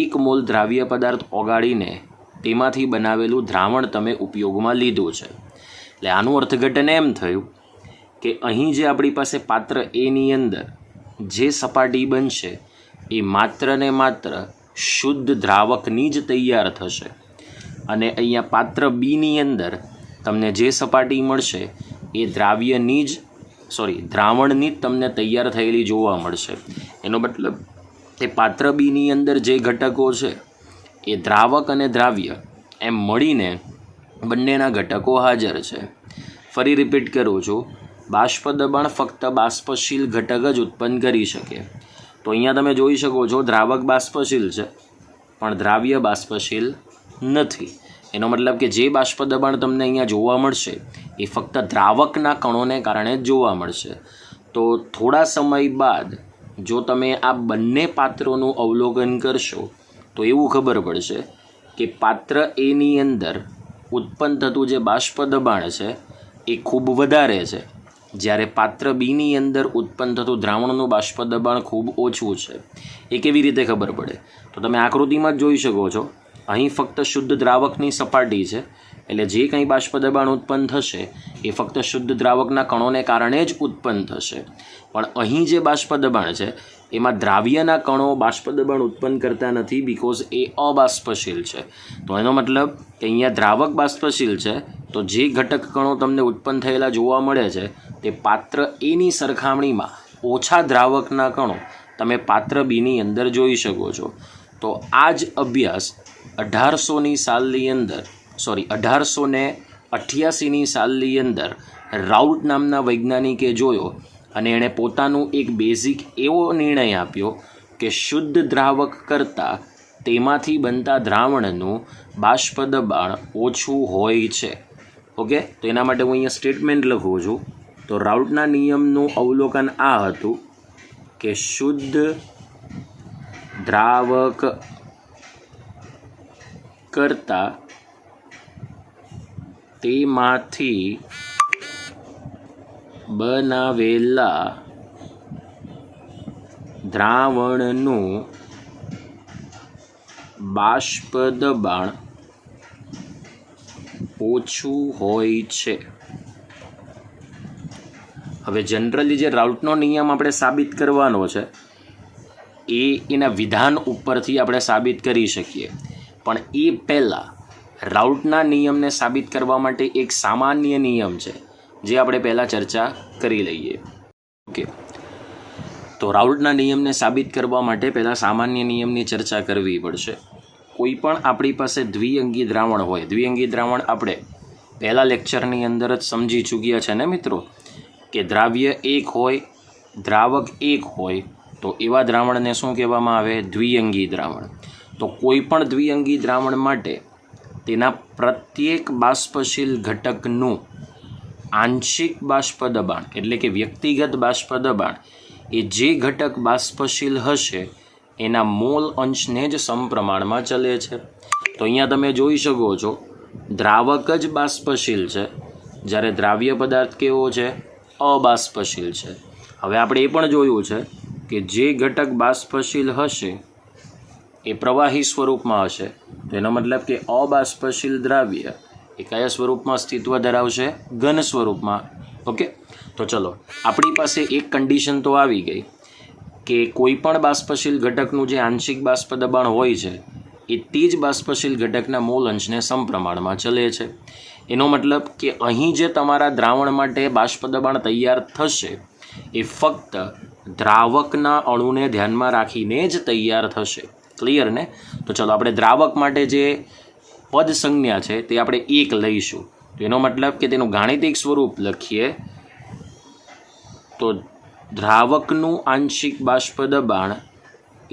1 મોલ દ્રાવ્ય પદાર્થ ઓગાળીને તેમાંથી બનાવેલું દ્રાવણ તમે ઉપયોગમાં લીધું છે. એટલે આનું અર્થઘટન એમ થયું કે અહીં જે આપણી પાસે પાત્ર એની અંદર જે સપાટી બનશે એ માત્ર ને માત્ર શુદ્ધ દ્રાવકની જ તૈયાર થશે, અને અહીંયા પાત્ર બીની અંદર તમને જે સપાટી મળશે એ દ્રાવણની જ તમને તૈયાર થયેલી જોવા મળશે. એનો મતલબ કે પાત્ર બીની અંદર જે ઘટકો છે એ દ્રાવક અને દ્રાવ્ય એમ મળીને બંનેના ઘટકો હાજર છે. ફરી રિપીટ કરું છું, બાષ્પ દબાણ ફક્ત બાષ્પશીલ ઘટક જ ઉત્પન્ન કરી શકે. તો અહીંયા તમે જોઈ શકો છો દ્રાવક બાષ્પશીલ છે પણ દ્રાવ્ય બાષ્પશીલ નથી. એનો મતલબ કે જે બાષ્પ દબાણ તમને અહીંયા જોવા મળશે એ ફક્ત દ્રાવકના કણોને કારણે જ જોવા મળશે. તો થોડા સમય બાદ જો તમે આ બંને પાત્રોનું અવલોકન કરશો તો એવું ખબર પડશે કે પાત્ર એની અંદર ઉત્પન્ન થતું જે બાષ્પ દબાણ છે એ ખૂબ વધારે છે, જ્યારે પાત્ર બીની અંદર ઉત્પન્ન થતું દ્રાવણનું બાષ્પ દબાણ ખૂબ ઓછું છે. એ કેવી રીતે ખબર પડે? તો તમે આકૃતિમાં જ જોઈ શકો છો. અહીં ફક્ત શુદ્ધ દ્રાવકની સપાટી છે, એટલે જે કંઈ બાષ્પ દબાણ ઉત્પન્ન થશે એ ફક્ત શુદ્ધ દ્રાવકના કણોને કારણે જ ઉત્પન્ન થશે. પણ અહીં જે બાષ્પ દબાણ છે એમાં દ્રાવ્યના કણો બાષ્પ દબાણ ઉત્પન્ન કરતા નથી, બિકોઝ એ અબાષ્પશીલ છે. તો એનો મતલબ કે અહીંયા દ્રાવક બાષ્પશીલ છે, તો જે ઘટક કણો તમને ઉત્પન્ન થયેલા જોવા મળે છે તે પાત્ર એની સરખામણીમાં ઓછા દ્રાવકના કણો તમે પાત્ર બીની અંદર જોઈ શકો છો. તો આ જ અભ્યાસ 1888ની સાલની અંદર રાઉટ નામના વૈજ્ઞાનિકે જોયો, અને એણે પોતાનું એક બેઝિક એવો નિર્ણય આપ્યો કે શુદ્ધ દ્રાવક કરતાં તેમાંથી બનતા દ્રાવણનું બાષ્પ દબાણ ઓછું હોય છે. ઓકે, તો એના માટે હું અહીંયા સ્ટેટમેન્ટ લખું છું. તો રાઉટના નિયમનું અવલોકન આ હતું કે શુદ્ધ દ્રાવક કરતાં તેમાંથી બનાવેલા દ્રાવણનું બાષ્પ દબાણ ઓછું હોય છે. હવે જનરલી જે રાઉટનો નિયમ આપણે સાબિત કરવાનો છે એના વિધાન ઉપરથી આપણે સાબિત કરી શકીએ, પણ એ પહેલાં રાઉટના નિયમને સાબિત કરવા માટે એક સામાન્ય નિયમ છે જે આપણે પહેલાં ચર્ચા કરી લઈએ. ઓકે, તો રાઉટના નિયમને સાબિત કરવા માટે પહેલાં સામાન્ય નિયમની ચર્ચા કરવી પડશે. કોઈ પણ આપણી પાસે દ્વિઅંગી દ્રાવણ હોય, દ્વિઅંગી દ્રાવણ આપણે પહેલાં લેક્ચરની અંદર જ સમજી ચૂક્યા છે ને મિત્રો, કે દ્રાવ્ય એક હોય, દ્રાવક એક હોય, તો એવા દ્રાવણને શું કહેવામાં આવે? દ્વિઅંગી દ્રાવણ. તો કોઈ પણ દ્વિઅંગી દ્રાવણ માટે તેના પ્રત્યેક બાષ્પશીલ ઘટકનું આંશિક બાષ્પ દબાણ એટલે કે વ્યક્તિગત બાષ્પ દબાણ એ જે ઘટક બાષ્પશીલ હશે એના મોલ અંશને જ સમપ્રમાણમાં ચલે છે. તો અહીંયા તમે જોઈ શકો છો દ્રાવક જ બાષ્પશીલ છે, જ્યારે દ્રાવ્ય પદાર્થ કેવો છે? અબાષ્પશીલ છે. હવે આપણે એ પણ જોયું છે કે જે ઘટક બાષ્પશીલ હશે એ પ્રવાહી સ્વરૂપમાં હશે. તો એનો મતલબ કે અબાષ્પશીલ દ્રાવ્ય એ કયા સ્વરૂપમાં અસ્તિત્વ ધરાવશે? ઘન સ્વરૂપમાં. ઓકે, તો ચલો આપણી પાસે એક કન્ડિશન તો આવી ગઈ કે કોઈ પણ બાષ્પશીલ ઘટકનું જે આંશિક બાષ્પ દબાણ હોય છે એ તે જ બાષ્પશીલ ઘટકના મોલ અંશને સમપ્રમાણમાં ચલે છે. એનો મતલબ કે અહીં જે તમારા દ્રાવણ માટે બાષ્પ દબાણ તૈયાર થશે એ ફક્ત દ્રાવકના અણુને ધ્યાનમાં રાખીને જ તૈયાર થશે. ક્લિયર ને? તો ચલો આપણે દ્રાવક માટે જે પદ સંજ્ઞા છે તે આપણે 1 લઈશું. તો એનો મતલબ કે તેનું ગાણિતિક સ્વરૂપ લખીએ તો દ્રાવકનું આંશિક બાષ્પ દબાણ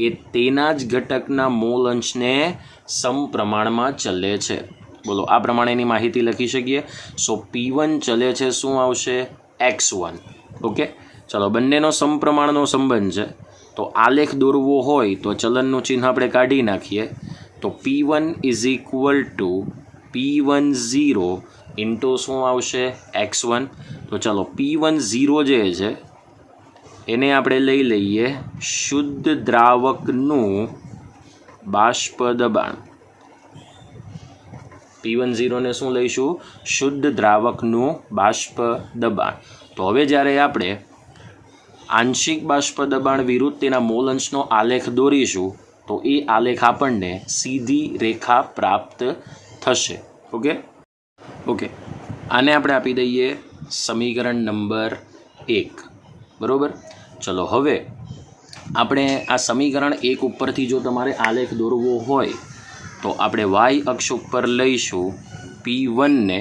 એ તેના જ ઘટકના મોલ અંશને સમપ્રમાણમાં ચલે છે. બોલો, આ પ્રમાણેની માહિતી લખી શકીએ. સો P1 ચલે છે, શું આવશે? x1. ઓકે, ચલો બંનેનો સમપ્રમાણનો સંબંધ છે. તો આલેખ દોરવો હોય તો ચલનનું ચિહ્ન આપણે કાઢી નાખીએ. તો P1 is equal two P10 into શું આવશે? x1. તો ચલો P10 જે છે એને આપણે લઈ લઈએ શુદ્ધ દ્રાવકનું બાષ્પ દબાણ. P10 ને શું લઈશું? શુદ્ધ દ્રાવકનું બાષ્પ દબાણ. તો હવે જ્યારે આપણે આંશિક બાષ્પ દબાણ વિરુદ્ધ તેના મોલ અંશનો આલેખ દોરીશું તો એ આલેખ આપણને સીધી રેખા પ્રાપ્ત થશે. ઓકે, આને આપણે આપી દઈએ સમીકરણ નંબર 1. બરાબર. ચલો હવે આપણે આ સમીકરણ 1 ઉપરથી જો તમારે આલેખ દોરવો હોય તો આપણે y અક્ષ ઉપર લઈશું P1 ને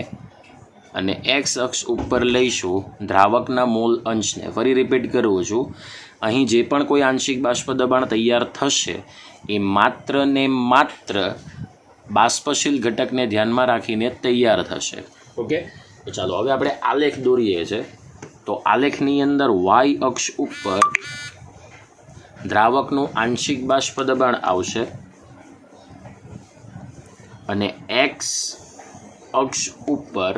અને x અક્ષ ઉપર લઈશું દ્રાવકના મોલ અંશને. ફરી રિપીટ કરું છું, અહીં જે પણ કોઈ આંશિક બાષ્પ દબાણ તૈયાર થશે એ માત્ર ને માત્ર બાષ્પશીલ ઘટકને ધ્યાનમાં રાખીને તૈયાર થશે. ઓકે, તો ચાલો હવે આપણે આલેખ દોરીએ છીએ. તો આલેખની અંદર y અક્ષ ઉપર દ્રાવકનું આંશિક બાષ્પ દબાણ આવશે અને x અક્ષ ઉપર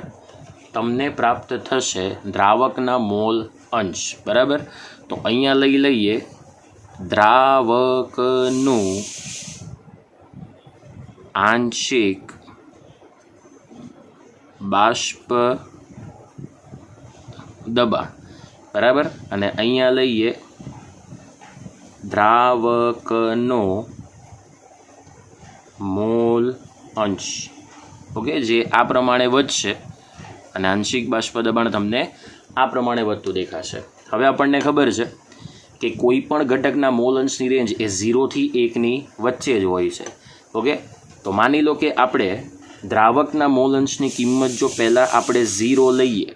તમને પ્રાપ્ત થશે દ્રાવકના મોલ અંશ. બરાબર. તો અહીંયા લઈ લઈએ દ્રાવકનું આંશિક બાષ્પ દબાણ. બરાબર. અને અહીંયા લઈએ દ્રાવકનો મોલ અંશ. ઓકે, જે આ પ્રમાણે વધશે અને આંશિક બાષ્પ દબાણ તમને આ પ્રમાણે વધતું દેખાશે. હવે આપણને ખબર છે કે કોઈ પણ ઘટકના મોલ અંશની રેન્જ એ 0 થી 1ની વચ્ચે જ હોય છે. ઓકે, તો માની લો કે આપણે દ્રાવકના મોલ અંશની કિંમત જો પહેલાં આપણે 0 લઈએ,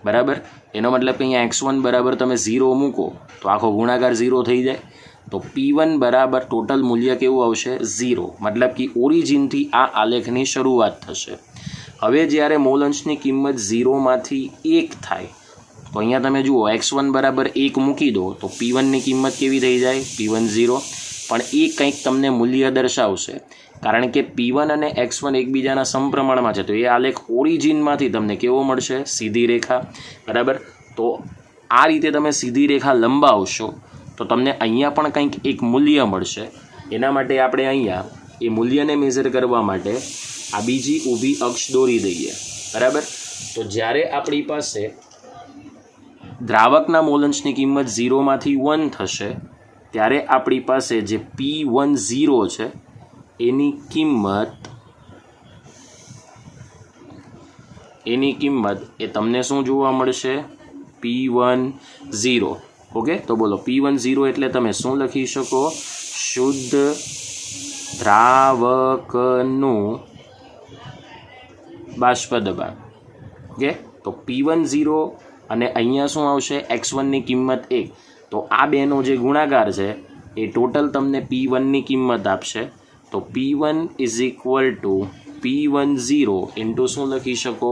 બરાબર, એનો મતલબ કે અહીંયા x1 બરાબર તમે 0 મૂકો તો આખો ગુણાકાર 0 થઈ જાય. તો P1 બરાબર ટોટલ મૂલ્ય કેવું આવશે? 0. મતલબ કે ઓરિજિનથી આ આલેખની શરૂઆત થશે. હવે જ્યારે મોલ અંશની કિંમત 0માંથી 1 થાય તો અહીંયા તમે જુઓ x1 બરાબર 1 મૂકી દો તો P1ની કિંમત કેવી થઈ જાય? P10. પણ એ કંઈક તમને મૂલ્ય દર્શાવશે કારણ કે P1 અને x1 એકબીજાના સમપ્રમાણમાં છે. તો એ આલેખ ઓરિજિનમાંથી તમને કેવો મળશે? સીધી રેખા. બરાબર. તો આ રીતે તમે સીધી રેખા લંબાવશો તો તમને અહીંયા પણ કંઈક એક મૂલ્ય મળશે. એના માટે આપણે અહીંયા એ મૂલ્યને મેઝર કરવા માટે આ બીજી ઊભી અક્ષ દોરી દઈએ. બરાબર. તો જ્યારે આપણી પાસે દ્રાવકના મોલ અંશની કિંમત 0માંથી 1 થશે ત્યારે આપણી પાસે જે P10 છે એની કિંમત એ તમને શું જોવા મળશે? P10. ઓકે, તો બોલો P10 એટલે તમે શું લખી શકો? શુદ્ધ દ્રાવકનું બાષ્પ દબાણ. ઓકે, તો P10 અને અહીંયા શું આવશે? x1ની કિંમત 1. તો આ બેનો જે ગુણાકાર છે એ ટોટલ તમને P1ની કિંમત આપશે. તો P1 is equal two P10 into શું લખી શકો?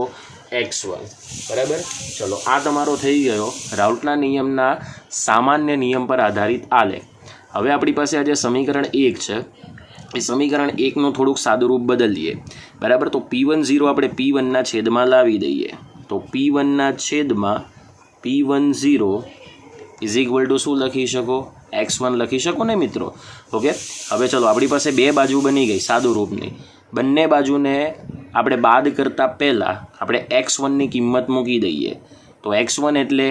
x1. બરાબર. ચલો આ તમારો થઈ ગયો રાઉલ્ટના નિયમના સામાન્ય નિયમ પર આધારિત આલેખ. હવે આપણી પાસે આ જે સમીકરણ 1 છે એ સમીકરણ 1નું થોડુંક સાદું રૂપ બદલીએ. બરાબર. તો P10 આપણે P1ના છેદમાં લાવી દઈએ. તો P1ના છેદમાં P10 ઇઝ ઇક્વલ ટુ શું લખી શકો? x1 લખી શકો ને મિત્રો. ઓકે, હવે ચલો આપણી પાસે બે બાજુ બની ગઈ સાદું રૂપની. બંને બાજુને આપણે બાદ કરતાં પહેલાં આપણે x1ની કિંમત મૂકી દઈએ. તો x1 એટલે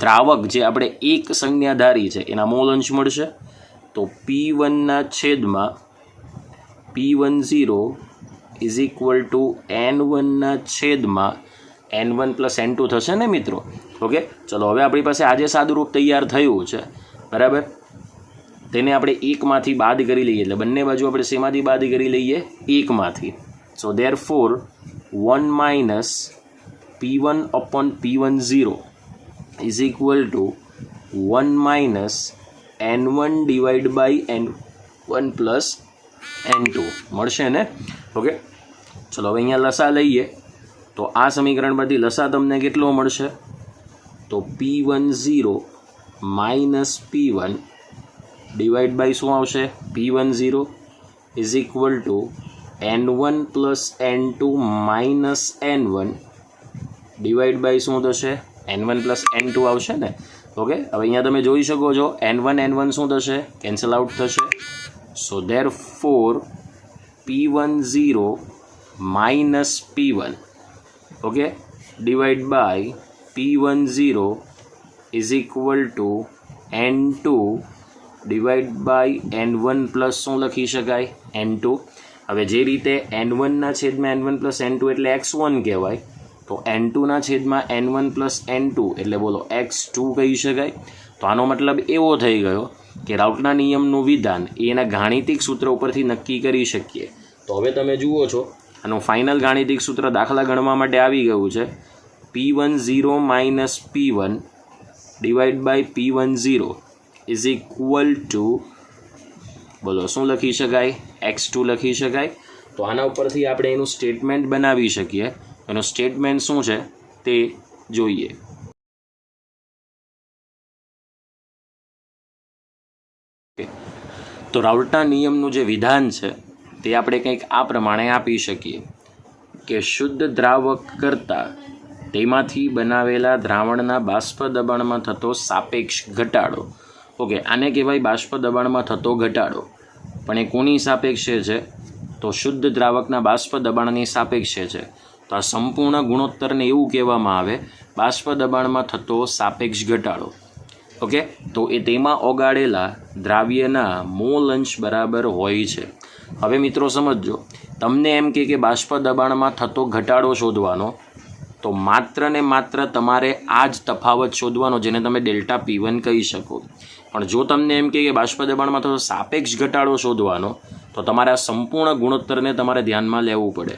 દ્રાવક જે આપણે એક સંજ્ઞા ધારી છે એના મોલ અંશ મળશે. તો P1ના છેદમાં P10 ઇઝ ઇક્વલ ટુ N1ના છેદમાં N1 પ્લસ N2 થશે ને મિત્રો. ઓકે, ચલો હવે આપણી પાસે આજે સાદુરૂપ તૈયાર થયું છે, બરાબર. તેને આપણે એકમાંથી બાદ કરી લઈએ, એટલે બંને બાજુ આપણે શેમાંથી બાદ કરી લઈએ? એકમાંથી. So therefore 1 minus P1 upon P10 is equal to 1 minus N1 divided by N1 plus N2 મળશે ને. ઓકે, ચલો હવે અહીંયા લસા લઈએ તો આ સમીકરણ પરથી લસા તમને કેટલો મળશે? તો P10 minus P1 divide by શું આવશે? P10 is equal to N1 plus N2 minus N1 divide by શું થશે? N1 પ્લસ N2 આવશે ને. ઓકે, હવે અહીંયા તમે જોઈ શકો છો N1 શું થશે? કેન્સલ આઉટ થશે. So therefore P10 minus P1 okay divide by P10 is equal to N2 divide by N1 plus શું લખી શકાય? N2. હવે જે રીતે N1ના છેદમાં N1 પ્લસ N2 એટલે X1 કહેવાય, તો N2ના છેદમાં N1 પ્લસ N2 એટલે બોલો X2 કહી શકાય. તો આનો મતલબ એવો થઈ ગયો કે રાઉટના નિયમનું વિધાન એના ગાણિતિક સૂત્ર ઉપરથી નક્કી કરી શકીએ. તો હવે તમે જુઓ છો આનું ફાઇનલ ગાણિતિક સૂત્ર દાખલા ગણવા માટે આવી ગયું છે. P10 minus P1 divide by P10 is equal to બોલો શું લખી શકાય? X2 લખી શકાય. તો આના ઉપરથી આપણે એનું સ્ટેટમેન્ટ બનાવી શકીએ. એનું સ્ટેટમેન્ટ શું છે તે જોઈએ. તો રાઉટના નિયમનું જે વિધાન છે તે આપણે કંઈક આ પ્રમાણે આપી શકીએ કે શુદ્ધ દ્રાવક કરતાં તેમાંથી બનાવેલા દ્રાવણના બાષ્પ દબાણમાં થતો સાપેક્ષ ઘટાડો. ઓકે, આને કહેવાય બાષ્પ દબાણમાં થતો ઘટાડો. પણ એ કોની સાપેક્ષે છે? તો શુદ્ધ દ્રાવકના બાષ્પ દબાણની સાપેક્ષે છે. તો આ સંપૂર્ણ ગુણોત્તરને એવું કહેવામાં આવે બાષ્પ દબાણમાં થતો સાપેક્ષ ઘટાડો. ઓકે, તો એ તેમાં ઓગાળેલા દ્રાવ્યના મોલ અંશ બરાબર હોય છે. હવે મિત્રો સમજો, તમને એમ કે બાષ્પ દબાણમાં થતો ઘટાડો શોધવાનો, તો માત્ર ને માત્ર તમારે આ જ તફાવત શોધવાનો જેને તમે ડેલ્ટા P1 કહી શકો. પણ જો તમને એમ કે બાષ્પ દબાણમાં થતો સાપેક્ષ ઘટાડો શોધવાનો, તો તમારે આ સંપૂર્ણ ગુણોત્તરને તમારે ધ્યાનમાં લેવું પડે.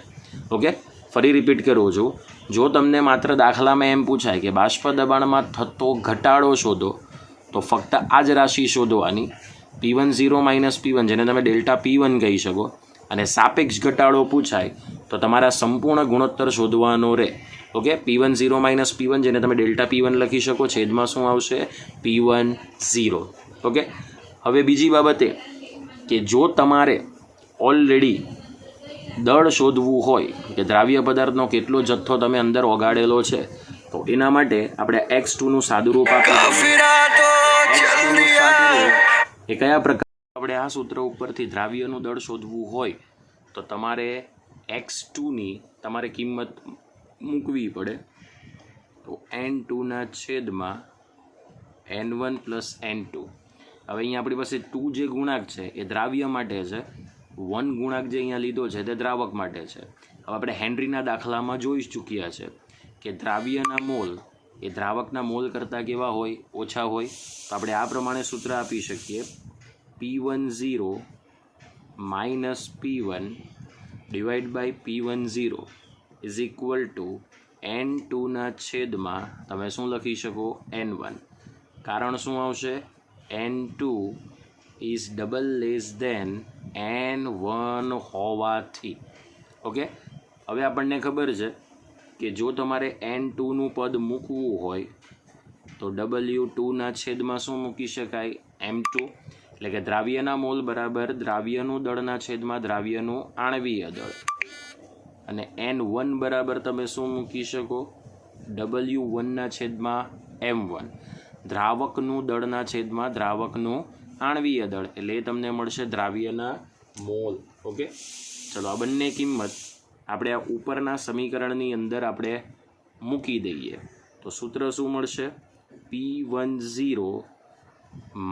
ઓકે, ફરી રિપીટ કરું છું. જો તમને માત્ર દાખલામાં એમ પૂછાય કે બાષ્પ દબાણમાં થતો ઘટાડો શોધો, તો ફક્ત આ જ રાશિ શોધવાની P10 માઇનસ P1 જેને તમે ડેલ્ટા P1 કહી શકો. અને સાપેક્ષ ઘટાડો પૂછાય તો તમારા સંપૂર્ણ ગુણોત્તર શોધવાનો રહે. ઓકે, P10 માઇનસ P1 જેને તમે ડેલ્ટા P1 લખી શકો, છેદમાં શું આવશે? P10. ઓકે, હવે બીજી બાબત એ કે જો તમારે ઓલરેડી દળ શોધવું હોય કે દ્રાવ્ય પદાર્થનો કેટલો જથ્થો તમે અંદર ઓગાળેલો છે, તો એના માટે આપણે X2નું સાદુરૂપ આપી એ કયા પ્રકાર આપણે આ સૂત્ર ઉપરથી દ્રાવ્યનું દળ શોધવું હોય તો તમારે X2ની તમારે કિંમત મૂકવી પડે. તો N2ના છેદમાં N1 પ્લસ N2. હવે અહીંયા આપણી પાસે 2 જે ગુણાંક છે એ દ્રાવ્ય માટે છે, 1 ગુણાંક જે અહીંયા લીધો છે તે દ્રાવક માટે છે. હવે આપણે હેનરીના દાખલામાં જોઈ ચૂક્યા છે કે દ્રાવ્યના મોલ એ દ્રાવકના મોલ કરતાં કેવા હોય? ઓછા હોય. તો આપણે આ પ્રમાણે સૂત્ર આપી શકીએ P10 minus P1 divide by P10 is equal to N2ના છેદમાં તમે શું લખી શકો? N1. કારણ શું આવશે? N2 is double less than N1 હોવાથી. ઓકે, હવે આપણને ખબર છે કે જો તમારે N2નું પદ મૂકવું હોય તો W2ના છેદમાં શું મૂકી શકાય? M2. એટલે કે દ્રાવ્યના મોલ બરાબર દ્રાવ્યનું દળના છેદમાં દ્રાવ્યનું આણવીય દળ. અને N1 બરાબર તમે શું મૂકી શકો? W1ના છેદમાં M1. દ્રાવકનું દળના છેદમાં દ્રાવકનું આણવીય દળ, એટલે એ તમને મળશે દ્રાવ્યના મોલ. ઓકે, ચલો આ બંને કિંમત આપણે આ ઉપરના સમીકરણની અંદર આપણે મૂકી દઈએ તો સૂત્ર શું મળશે? P10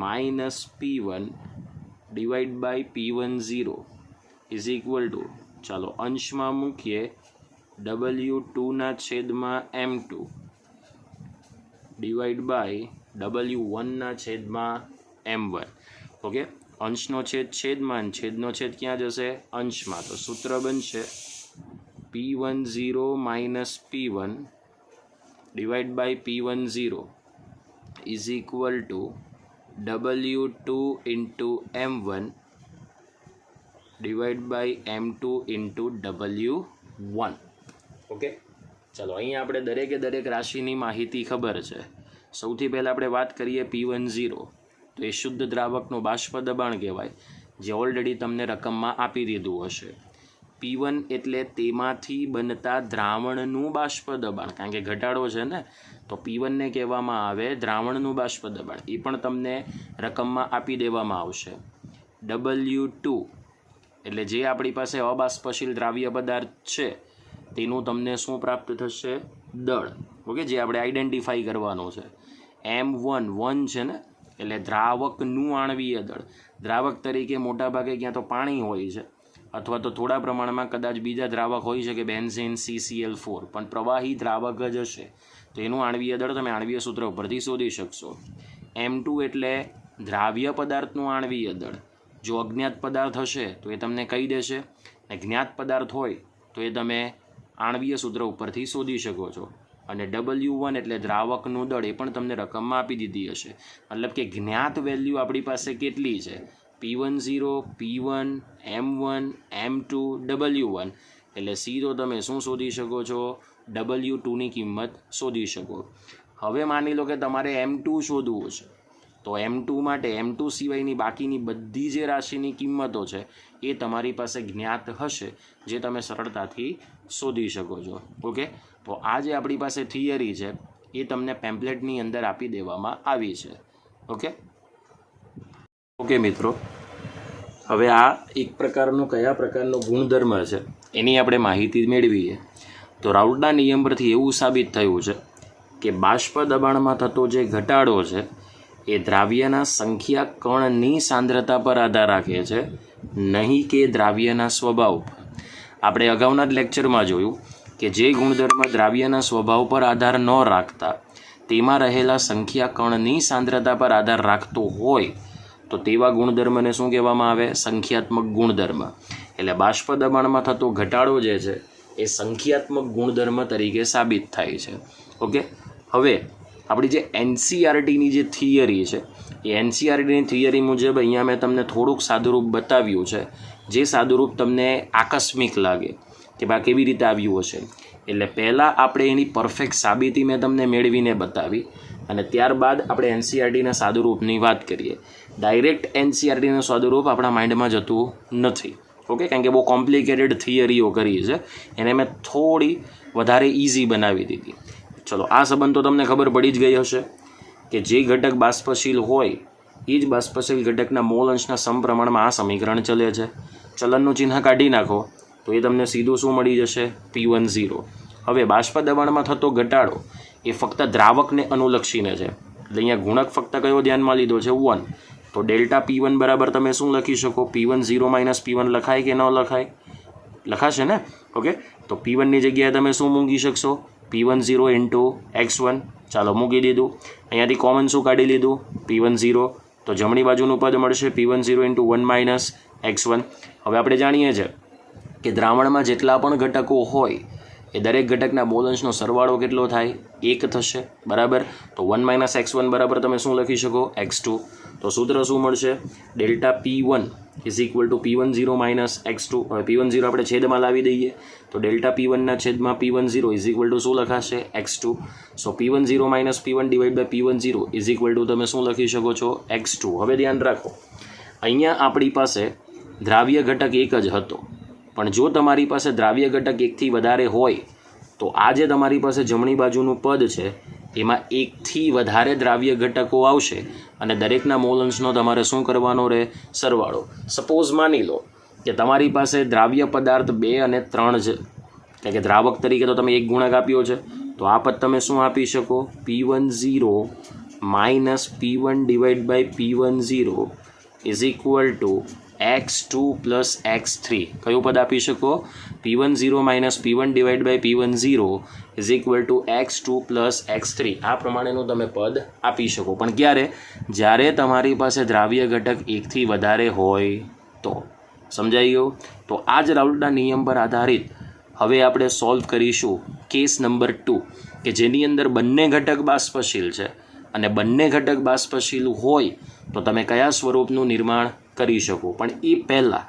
minus P1 divide by P10 is equal to, ચાલો અંશમાં મૂકીએ W2ના છેદમાં M2 ડિવાઈડ બાય W1ના છેદમાં M1. ઓકે, અંશનો છેદ છેદમાં, છેદનો છેદ ક્યાં જશે? અંશમાં. તો સૂત્ર બનશે P10 minus P1 divide by P10 is equal to W2 into M1 divide by M2 into W1. Okay, ચાલો અહીં આપણે દરેકે દરેક રાશિની માહિતી ખબર છે. સૌથી પહેલાં આપણે વાત કરીએ P10, તો એ શુદ્ધ દ્રાવકનું બાષ્પ દબાણ કહેવાય, જે ઓલરેડી તમને રકમમાં આપી દીધું હશે. P1 એટલે તેમાંથી બનતા દ્રાવણનું બાષ્પ દબાણ, કારણ કે ઘટાડો છે ને, તો P1 ને કહેવામાં આવે દ્રાવણનું બાષ્પ દબાણ. એ પણ તમને રકમમાં આપી દેવામાં આવશે. W2 એટલે જે આપણી પાસે અબાષ્પશીલ દ્રાવ્ય પદાર્થ છે તેનું તમને શું પ્રાપ્ત થશે? દળ. ઓકે, જે આપણે આઈડેન્ટિફાઈ કરવાનું છે. M1 છે ને, એટલે દ્રાવકનું આણવીય દળ. દ્રાવક તરીકે મોટાભાગે ક્યાં તો પાણી હોય છે, અથવા તો થોડા પ્રમાણમાં કદાચ બીજા દ્રાવક હોઈ શકે, બેન્ઝીન, CCl4, પણ પ્રવાહી દ્રાવક જ હશે તો એનું આણવીય દળ તમે આણવીય સૂત્ર ઉપરથી શોધી શકશો. M2 એટલે દ્રાવ્ય પદાર્થનું આણવીય દળ. જો અજ્ઞાત પદાર્થ હશે તો એ તમને કહી દેશે, અને જ્ઞાત પદાર્થ હોય તો એ તમે આણવીય સૂત્ર ઉપરથી શોધી શકો છો. અને W1 એટલે દ્રાવકનું દળ, એ પણ તમને રકમમાં આપી દીધી હશે. મતલબ કે જ્ઞાત વેલ્યુ આપણી પાસે કેટલી છે? P10, P1, M1, M2, W1. એટલે સીધો તમે શું શોધી શકો છો? W2ની કિંમત શોધી શકો. હવે માની લો કે તમારે M2 શોધવું છે, તો M2 માટે M2 સિવાયની બાકીની બધી જે રાશિની કિંમતો છે એ તમારી પાસે જ્ઞાત હશે, જે તમે સરળતાથી શોધી શકો છો. ઓકે, તો આ જે આપણી પાસે થિયરી છે એ તમને પેમ્પલેટની અંદર આપી દેવામાં આવી છે. ઓકે મિત્રો, હવે આ એક પ્રકારનો કયા પ્રકારનો ગુણધર્મ છે એની આપણે માહિતી મેળવીએ. તો રાઉલ્ટના નિયમ પરથી એવું સાબિત થયું છે કે બાષ્પ દબાણમાં થતો જે ઘટાડો છે એ દ્રાવ્યના સંખ્યા કણની સાંદ્રતા પર આધાર રાખે છે, નહીં કે દ્રાવ્યના સ્વભાવ પર. આપણે અગાઉના જ લેક્ચરમાં જોયું કે જે ગુણધર્મ દ્રાવ્યના સ્વભાવ પર આધાર ન રાખતા તેમાં રહેલા સંખ્યા કણની સાંદ્રતા પર આધાર રાખતો હોય તો તેવા ગુણધર્મને શું કહેવામાં આવે? સંખ્યાત્મક ગુણધર્મ. એટલે બાષ્પ દબાણમાં થતો ઘટાડો જે છે એ સંખ્યાત્મક ગુણધર્મ તરીકે સાબિત થાય છે. ઓકે, હવે આપણી જે NCERTની જે થિયરી છે એ NCERTની થિયરી મુજબ અહીંયા મેં તમને થોડુંક સાદુરૂપ બતાવ્યું છે, જે સાદુરૂપ તમને આકસ્મિક લાગે કે બા કેવી રીતે આવ્યું હશે. એટલે પહેલાં આપણે એની પરફેક્ટ સાબિતી મેં તમને મેળવીને બતાવી, અને ત્યારબાદ આપણે NCERTના સાદુરૂપની વાત કરીએ. ડાયરેક્ટ NCERTનું સાદુરૂપ આપણા માઇન્ડમાં જતું નથી. ઓકે, કારણ કે બહુ કોમ્પ્લિકેટેડ થિયરીઓ કરી છે, એને મેં થોડી વધારે ઇઝી બનાવી દીધી. ચલો, આ સંબંધ તો તમને ખબર પડી જ ગઈ હશે કે જે ઘટક બાષ્પશીલ હોય એ જ બાષ્પશીલ ઘટકના મોલ અંશના સમપ્રમાણમાં આ સમીકરણ ચલે છે. ચલનનું ચિહ્ન કાઢી નાખો તો એ તમને સીધું શું મળી જશે? P10. હવે બાષ્પ દબાણમાં થતો ઘટાડો એ ફક્ત દ્રાવકને અનુલક્ષીને છે, એટલે અહીંયા ગુણક ફક્ત કયો ધ્યાનમાં લીધો છે? 1. તો ડેલ્ટા P1 બરાબર તમે શું લખી શકો? P10 માઇનસ P1 લખાય કે ન લખાય? લખાશે ને. ઓકે, તો P1ની જગ્યાએ તમે શું મૂકી શકશો? P10 into x1. ચાલો મૂકી દીધું. અહીંયાથી કોમન શું કાઢી લીધું? P10. તો જમણી બાજુનું પદ મળશે P10 ઇન્ટુ 1 માઇનસ x1. હવે આપણે જાણીએ છીએ કે દ્રાવણમાં જેટલા પણ ઘટકો હોય એ દરેક ઘટકના મોલ અંશનો સરવાળો કેટલો થાય? 1 થશે, બરાબર. તો 1 માઇનસ x1 બરાબર તમે શું લખી શકો? x2. તો સૂત્ર શું મળશે? Delta P1 is equal two P10 minus x2. હવે P10 આપણે છેદમાં લાવી દઈએ તો ડેલ્ટા P1ના છેદમાં P10 ઇઝ ઇક્વલ ટુ શું લખાશે? x2. So P10 minus P1 divide by P10 is equal to તમે શું લખી શકો છો? x2. હવે ધ્યાન રાખો, અહીંયા આપણી પાસે દ્રાવ્ય ઘટક એક જ હતો, પણ જો તમારી પાસે દ્રાવ્ય ઘટક એકથી વધારે હોય તો આ જે તમારી પાસે જમણી બાજુનું પદ છે એમાં એકથી વધારે દ્રાવ્ય ઘટકો આવશે અને દરેકના મોલ અંશનો તમારે શું કરવાનો રહે? સરવાળો. સપોઝ માની લો કે તમારી પાસે દ્રાવ્ય પદાર્થ 2 અને 3 છે, એટલે કે દ્રાવક તરીકે તો તમે એક ગુણક આપ્યો છે, તો આ પદ તમે શું આપી શકો? P10 minus P1 divide by P10 is equal to x2 plus x3 કયું પદ આપી શકો? p10 minus p1 divide by p10 is equal to x2 plus x3 આ પ્રમાણેનું તમે પદ આપી શકો. પણ ક્યારે? જ્યારે તમારી પાસે દ્રાવ્ય ઘટક એકથી વધારે હોય તો. સમજાઈ ગયું? તો આ જ રાઉલ્ટના નિયમ પર આધારિત હવે આપણે સોલ્વ કરીશું કેસ નંબર 2 કે જેની અંદર બંને ઘટક બાષ્પશીલ છે અને બંને ઘટક બાષ્પશીલ હોય તો તમે કયા સ્વરૂપનું નિર્માણ કરી શકો. પણ એ પહેલાં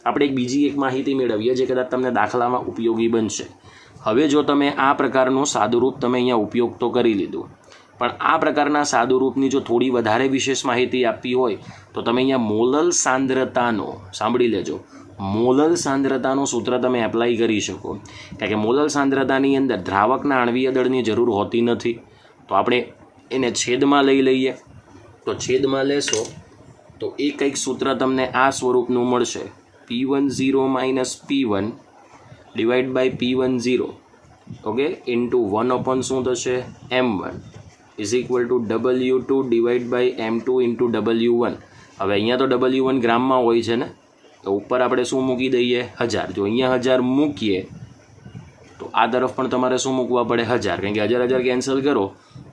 આપણે બીજી એક માહિતી મેળવીએ જે કદાચ તમને દાખલામાં ઉપયોગી બનશે. હવે જો તમે આ પ્રકારનું સાદુરૂપ તમે અહીંયા ઉપયોગ તો કરી લીધું, પણ આ પ્રકારના સાદુરૂપની જો થોડી વધારે વિશેષ માહિતી આપવી હોય તો તમે અહીંયા મોલલ સાંદ્રતાનો, સાંભળી લેજો, મોલલ સાંદ્રતાનું સૂત્ર તમે એપ્લાય કરી શકો. કારણ કે મોલલ સાંદ્રતાની અંદર દ્રાવકના આણ્વીય દળની જરૂર હોતી નથી. તો આપણે એને છેદમાં લઈ લઈએ. તો છેદમાં લેશો તો એ કંઈક સૂત્ર તમને આ સ્વરૂપનું મળશે, p10 minus p1 divide by p10 okay into 1 શું થશે m1 is equal to w2 divide by m2 into w1. હવે અહીંયા તો w1 ગ્રામમાં હોય છે ને, તો ઉપર આપણે શું મૂકી દઈએ? 1000. જો અહીંયા 1000 મૂકીએ તો આ તરફ પણ તમારે શું મૂકવા પડે? 1000. કારણ કે 1000 કેન્સલ કરો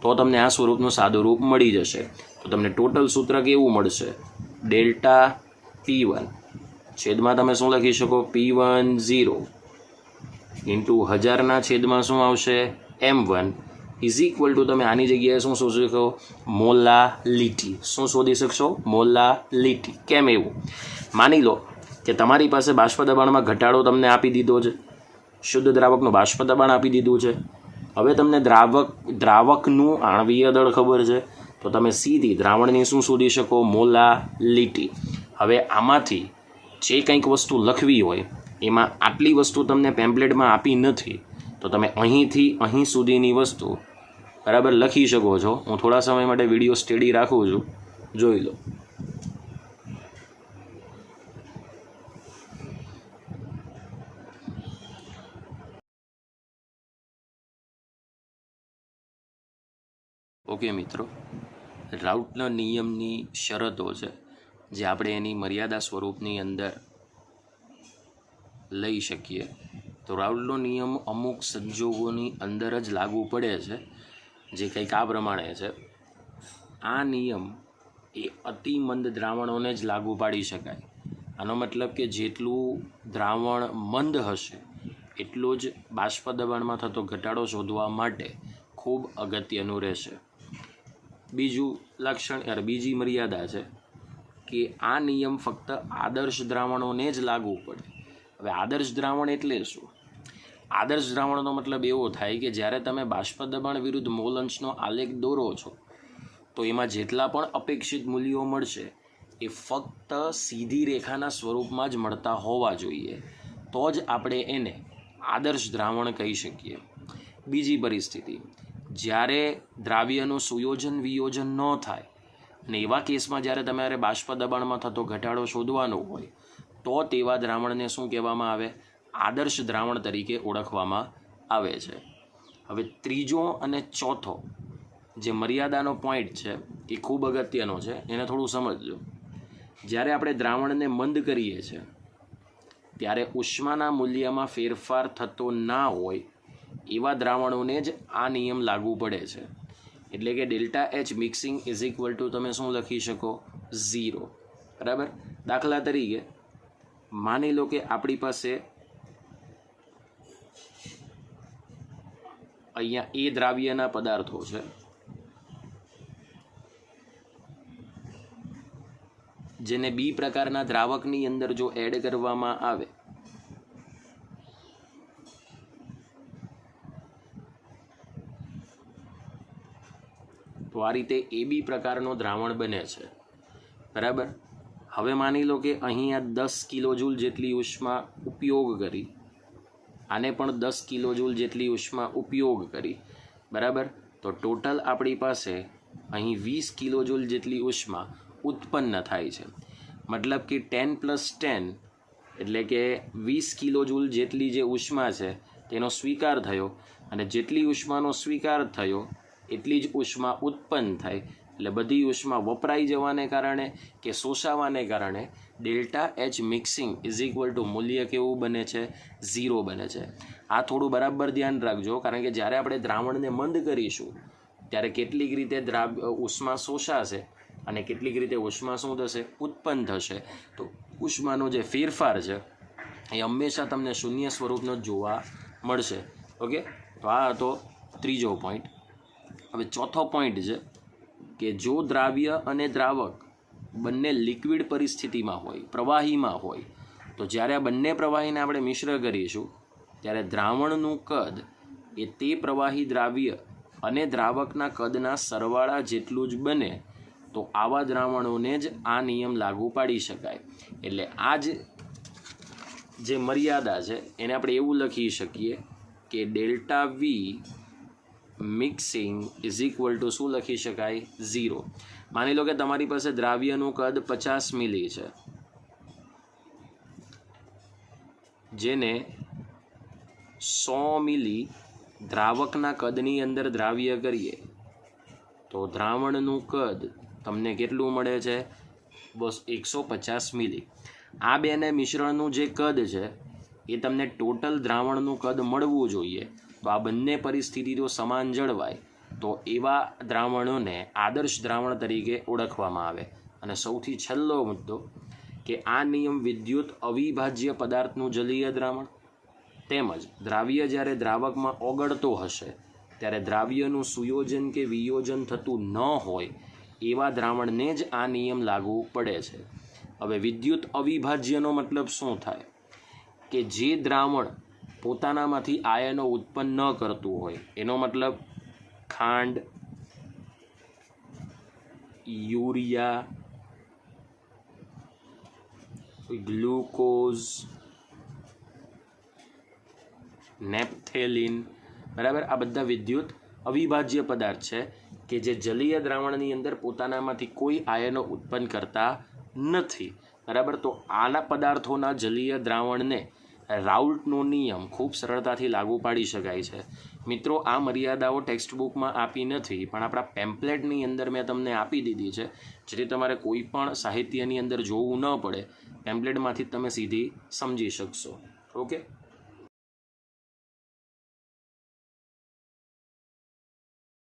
તો તમને આ સ્વરૂપનું સાદું રૂપ મળી જશે. તો તમને ટોટલ સૂત્ર કેવું મળશે? ડેલ્ટા p1 છેદમાં તમે શું લખી શકો? p10 ઇન્ટુ 1000ના છેદમાં શું આવશે? m1 ઇઝ ઇક્વલ ટુ તમે આની જગ્યાએ શું શોધી શકો? મોલાલિટી. શું શોધી શકશો? મોલાલિટી. કેમ એવું? માની લો કે તમારી પાસે બાષ્પ દબાણમાં ઘટાડો તમને આપી દીધો છે, શુદ્ધ દ્રાવકનું બાષ્પ દબાણ આપી દીધું છે. હવે તમને દ્રાવકનું આણ્વીય દળ ખબર છે તો તમે સીધી દ્રાવણની શું શોધી શકો? મોલાલિટી. હવે આમાંથી જે કંઈક વસ્તુ લખવી હોય એમાં આટલી વસ્તુ તમને પેમ્પલેટમાં આપી નથી તો તમે અહીંથી અહીં સુધીની વસ્તુ બરાબર લખી શકો છો. હું થોડા સમય માટે વિડીયો સ્ટેડી રાખું છું, જોઈ લો. ઓકે મિત્રો, રાઉલ્ટના નિયમની શરતો છે જે આપણે એની મર્યાદા સ્વરૂપની અંદર લઈ શકીએ. તો રાઉલ્ટનો નિયમ અમુક સંજોગોની અંદર જ લાગુ પડે છે, જે કંઈક આ પ્રમાણે છે. આ નિયમ એ અતિમંદ દ્રાવણોને જ લાગુ પાડી શકાય. આનો મતલબ કે જેટલું દ્રાવણ મંદ હશે એટલો જ બાષ્પ દબાણમાં થતો ઘટાડો શોધવા માટે ખૂબ અગત્યનું રહેશે. બીજી મર્યાદા છે કે આ નિયમ ફક્ત આદર્શ દ્રાવણોને જ લાગુ પડે. હવે આદર્શ દ્રાવણ એટલે શું? આદર્શ દ્રાવણનો મતલબ એવો થાય કે જ્યારે તમે બાષ્પ દબાણ વિરુદ્ધ મોલ અંશનો આલેખ દોરો છો તો એમાં જેટલા પણ અપેક્ષિત મૂલ્યો મળશે એ ફક્ત સીધી રેખાના સ્વરૂપમાં જ મળતા હોવા જોઈએ, તો જ આપણે એને આદર્શ દ્રાવણ કહી શકીએ. બીજી પરિસ્થિતિ, જ્યારે દ્રાવ્યનું સુયોજન વિયોજન ન થાય અને એવા કેસમાં જ્યારે તમારે બાષ્પ દબાણમાં થતો ઘટાડો શોધવાનો હોય તો તેવા દ્રાવણને શું કહેવામાં આવે? આદર્શ દ્રાવણ તરીકે ઓળખવામાં આવે છે. હવે ત્રીજો અને ચોથો જે મર્યાદાનો પોઈન્ટ છે એ ખૂબ અગત્યનો છે, એને થોડું સમજજો. જ્યારે આપણે દ્રાવણને મંદ કરીએ છીએ ત્યારે ઉષ્માના મૂલ્યમાં ફેરફાર થતો ના હોય એવા દ્રાવણોને જ આ નિયમ લાગુ પડે છે. એટલે કે delta H mixing is equal to તમે શું લખી શકો? 0. બરાબર. દાખલા તરીકે માની લો કે આપણી પાસે અહીંયા એ દ્રાવ્યના પદાર્થો છે જેને બી પ્રકારના દ્રાવકની અંદર જો એડ કરવામાં આવે તો આ રીતે એ બી પ્રકારનો દ્રાવણ બને છે. બરાબર. હવે માની લો કે અહીંયા 10 કિલોજૂલ જેટલી ઉષ્મા ઉપયોગ કરી, આને પણ 10 કિલોજૂલ જેટલી ઉષ્મા ઉપયોગ કરી. બરાબર. તો ટોટલ આપણી પાસે અહીં 20 કિલોજૂલ જેટલી ઉષ્મા ઉત્પન્ન થાય છે. મતલબ કે 10 + 10 એટલે કે 20 કિલોજૂલ જેટલી જે ઉષ્મા છે તેનો સ્વીકાર થયો અને જેટલી ઉષ્માનો સ્વીકાર થયો એટલી જ ઉષ્મા ઉત્પન્ન થાય એટલે બધી ઉષ્મા વપરાઈ જવાને કારણે કે શોષાવાને કારણે delta H mixing is equal two મૂલ્ય કેવું બને છે? 0 બને છે. આ થોડું બરાબર ધ્યાન રાખજો, કારણ કે જ્યારે આપણે દ્રાવણને મંદ કરીશું ત્યારે કેટલીક રીતે ઉષ્મા શોષાશે અને કેટલીક રીતે ઉષ્મા શું થશે? ઉત્પન્ન થશે. તો ઉષ્માનો જે ફેરફાર છે એ હંમેશા તમને શૂન્ય સ્વરૂપનો જોવા મળશે. ઓકે, તો આ હતો ત્રીજો પોઈન્ટ. હવે ચોથો પોઈન્ટ છે કે જો દ્રાવ્ય અને દ્રાવક બંને લિક્વિડ પરિસ્થિતિમાં હોય, પ્રવાહીમાં હોય, તો જ્યારે આ બંને પ્રવાહીને આપણે મિશ્ર કરીશું ત્યારે દ્રાવણનું કદ એ તે પ્રવાહી દ્રાવ્ય અને દ્રાવકના કદના સરવાળા જેટલું જ બને. તો આવા દ્રાવણોને જ આ નિયમ લાગુ પાડી શકાય. એટલે આ જે મર્યાદા છે એને આપણે એવું લખી શકીએ કે delta V mixing is equal to શું લખી શકાય? 0. માની લો કે તમારી પાસે દ્રાવ્યનું કદ 50 મિલી છે, જેને 100 મિલી દ્રાવકના કદની અંદર દ્રાવ્ય કરીએ તો દ્રાવણનું કદ તમને કેટલું મળે છે? બસ 150 મિલી. આ બેને મિશ્રણનું જે કદ છે એ તમને ટોટલ દ્રાવણનું કદ મળવું જોઈએ. તો આ બંને પરિસ્થિતિ જો સમાન જળવાય તો એવા દ્રાવણોને આદર્શ દ્રાવણ તરીકે ઓળખવામાં આવે. અને સૌથી છેલ્લો મુદ્દો કે આ નિયમ વિદ્યુત અવિભાજ્ય પદાર્થનું જલીય દ્રાવણ તેમજ દ્રાવ્ય જ્યારે દ્રાવકમાં ઓગળતો હશે ત્યારે દ્રાવ્યનું સુયોજન કે વિયોજન થતું ન હોય એવા દ્રાવણને જ આ નિયમ લાગુ પડે છે. હવે વિદ્યુત અવિભાજ્યનો મતલબ શું થાય? કે જે દ્રાવણ પોતાનામાંથી આયનો ઉત્પન્ન ન કરતું હોય, એનો મતલબ ખાંડ, યુરિયા, ગ્લુકોઝ, નેપ્થેલિન, બરાબર, આ બધા વિદ્યુત અવિભાજ્ય પદાર્થ છે કે જે જલીય દ્રાવણની અંદર પોતાનામાંથી કોઈ આયનો ઉત્પન્ન કરતા નથી. બરાબર, તો આના પદાર્થોના જલીય દ્રાવણને રાઉલ્ટનો નિયમ ખૂબ સરળતાથી લાગુ પાડી શકાય છે. મિત્રો, આ મર્યાદાઓ ટેક્સ્ટબુકમાં આપી નથી, પણ આપણા પેમ્પલેટની અંદર મેં તમને આપી દીધી છે, જેથી તમારે કોઈ પણ સાહિત્યની અંદર જોવું ન પડે. પેમ્પલેટમાંથી તમે સીધી સમજી શકશો. ઓકે.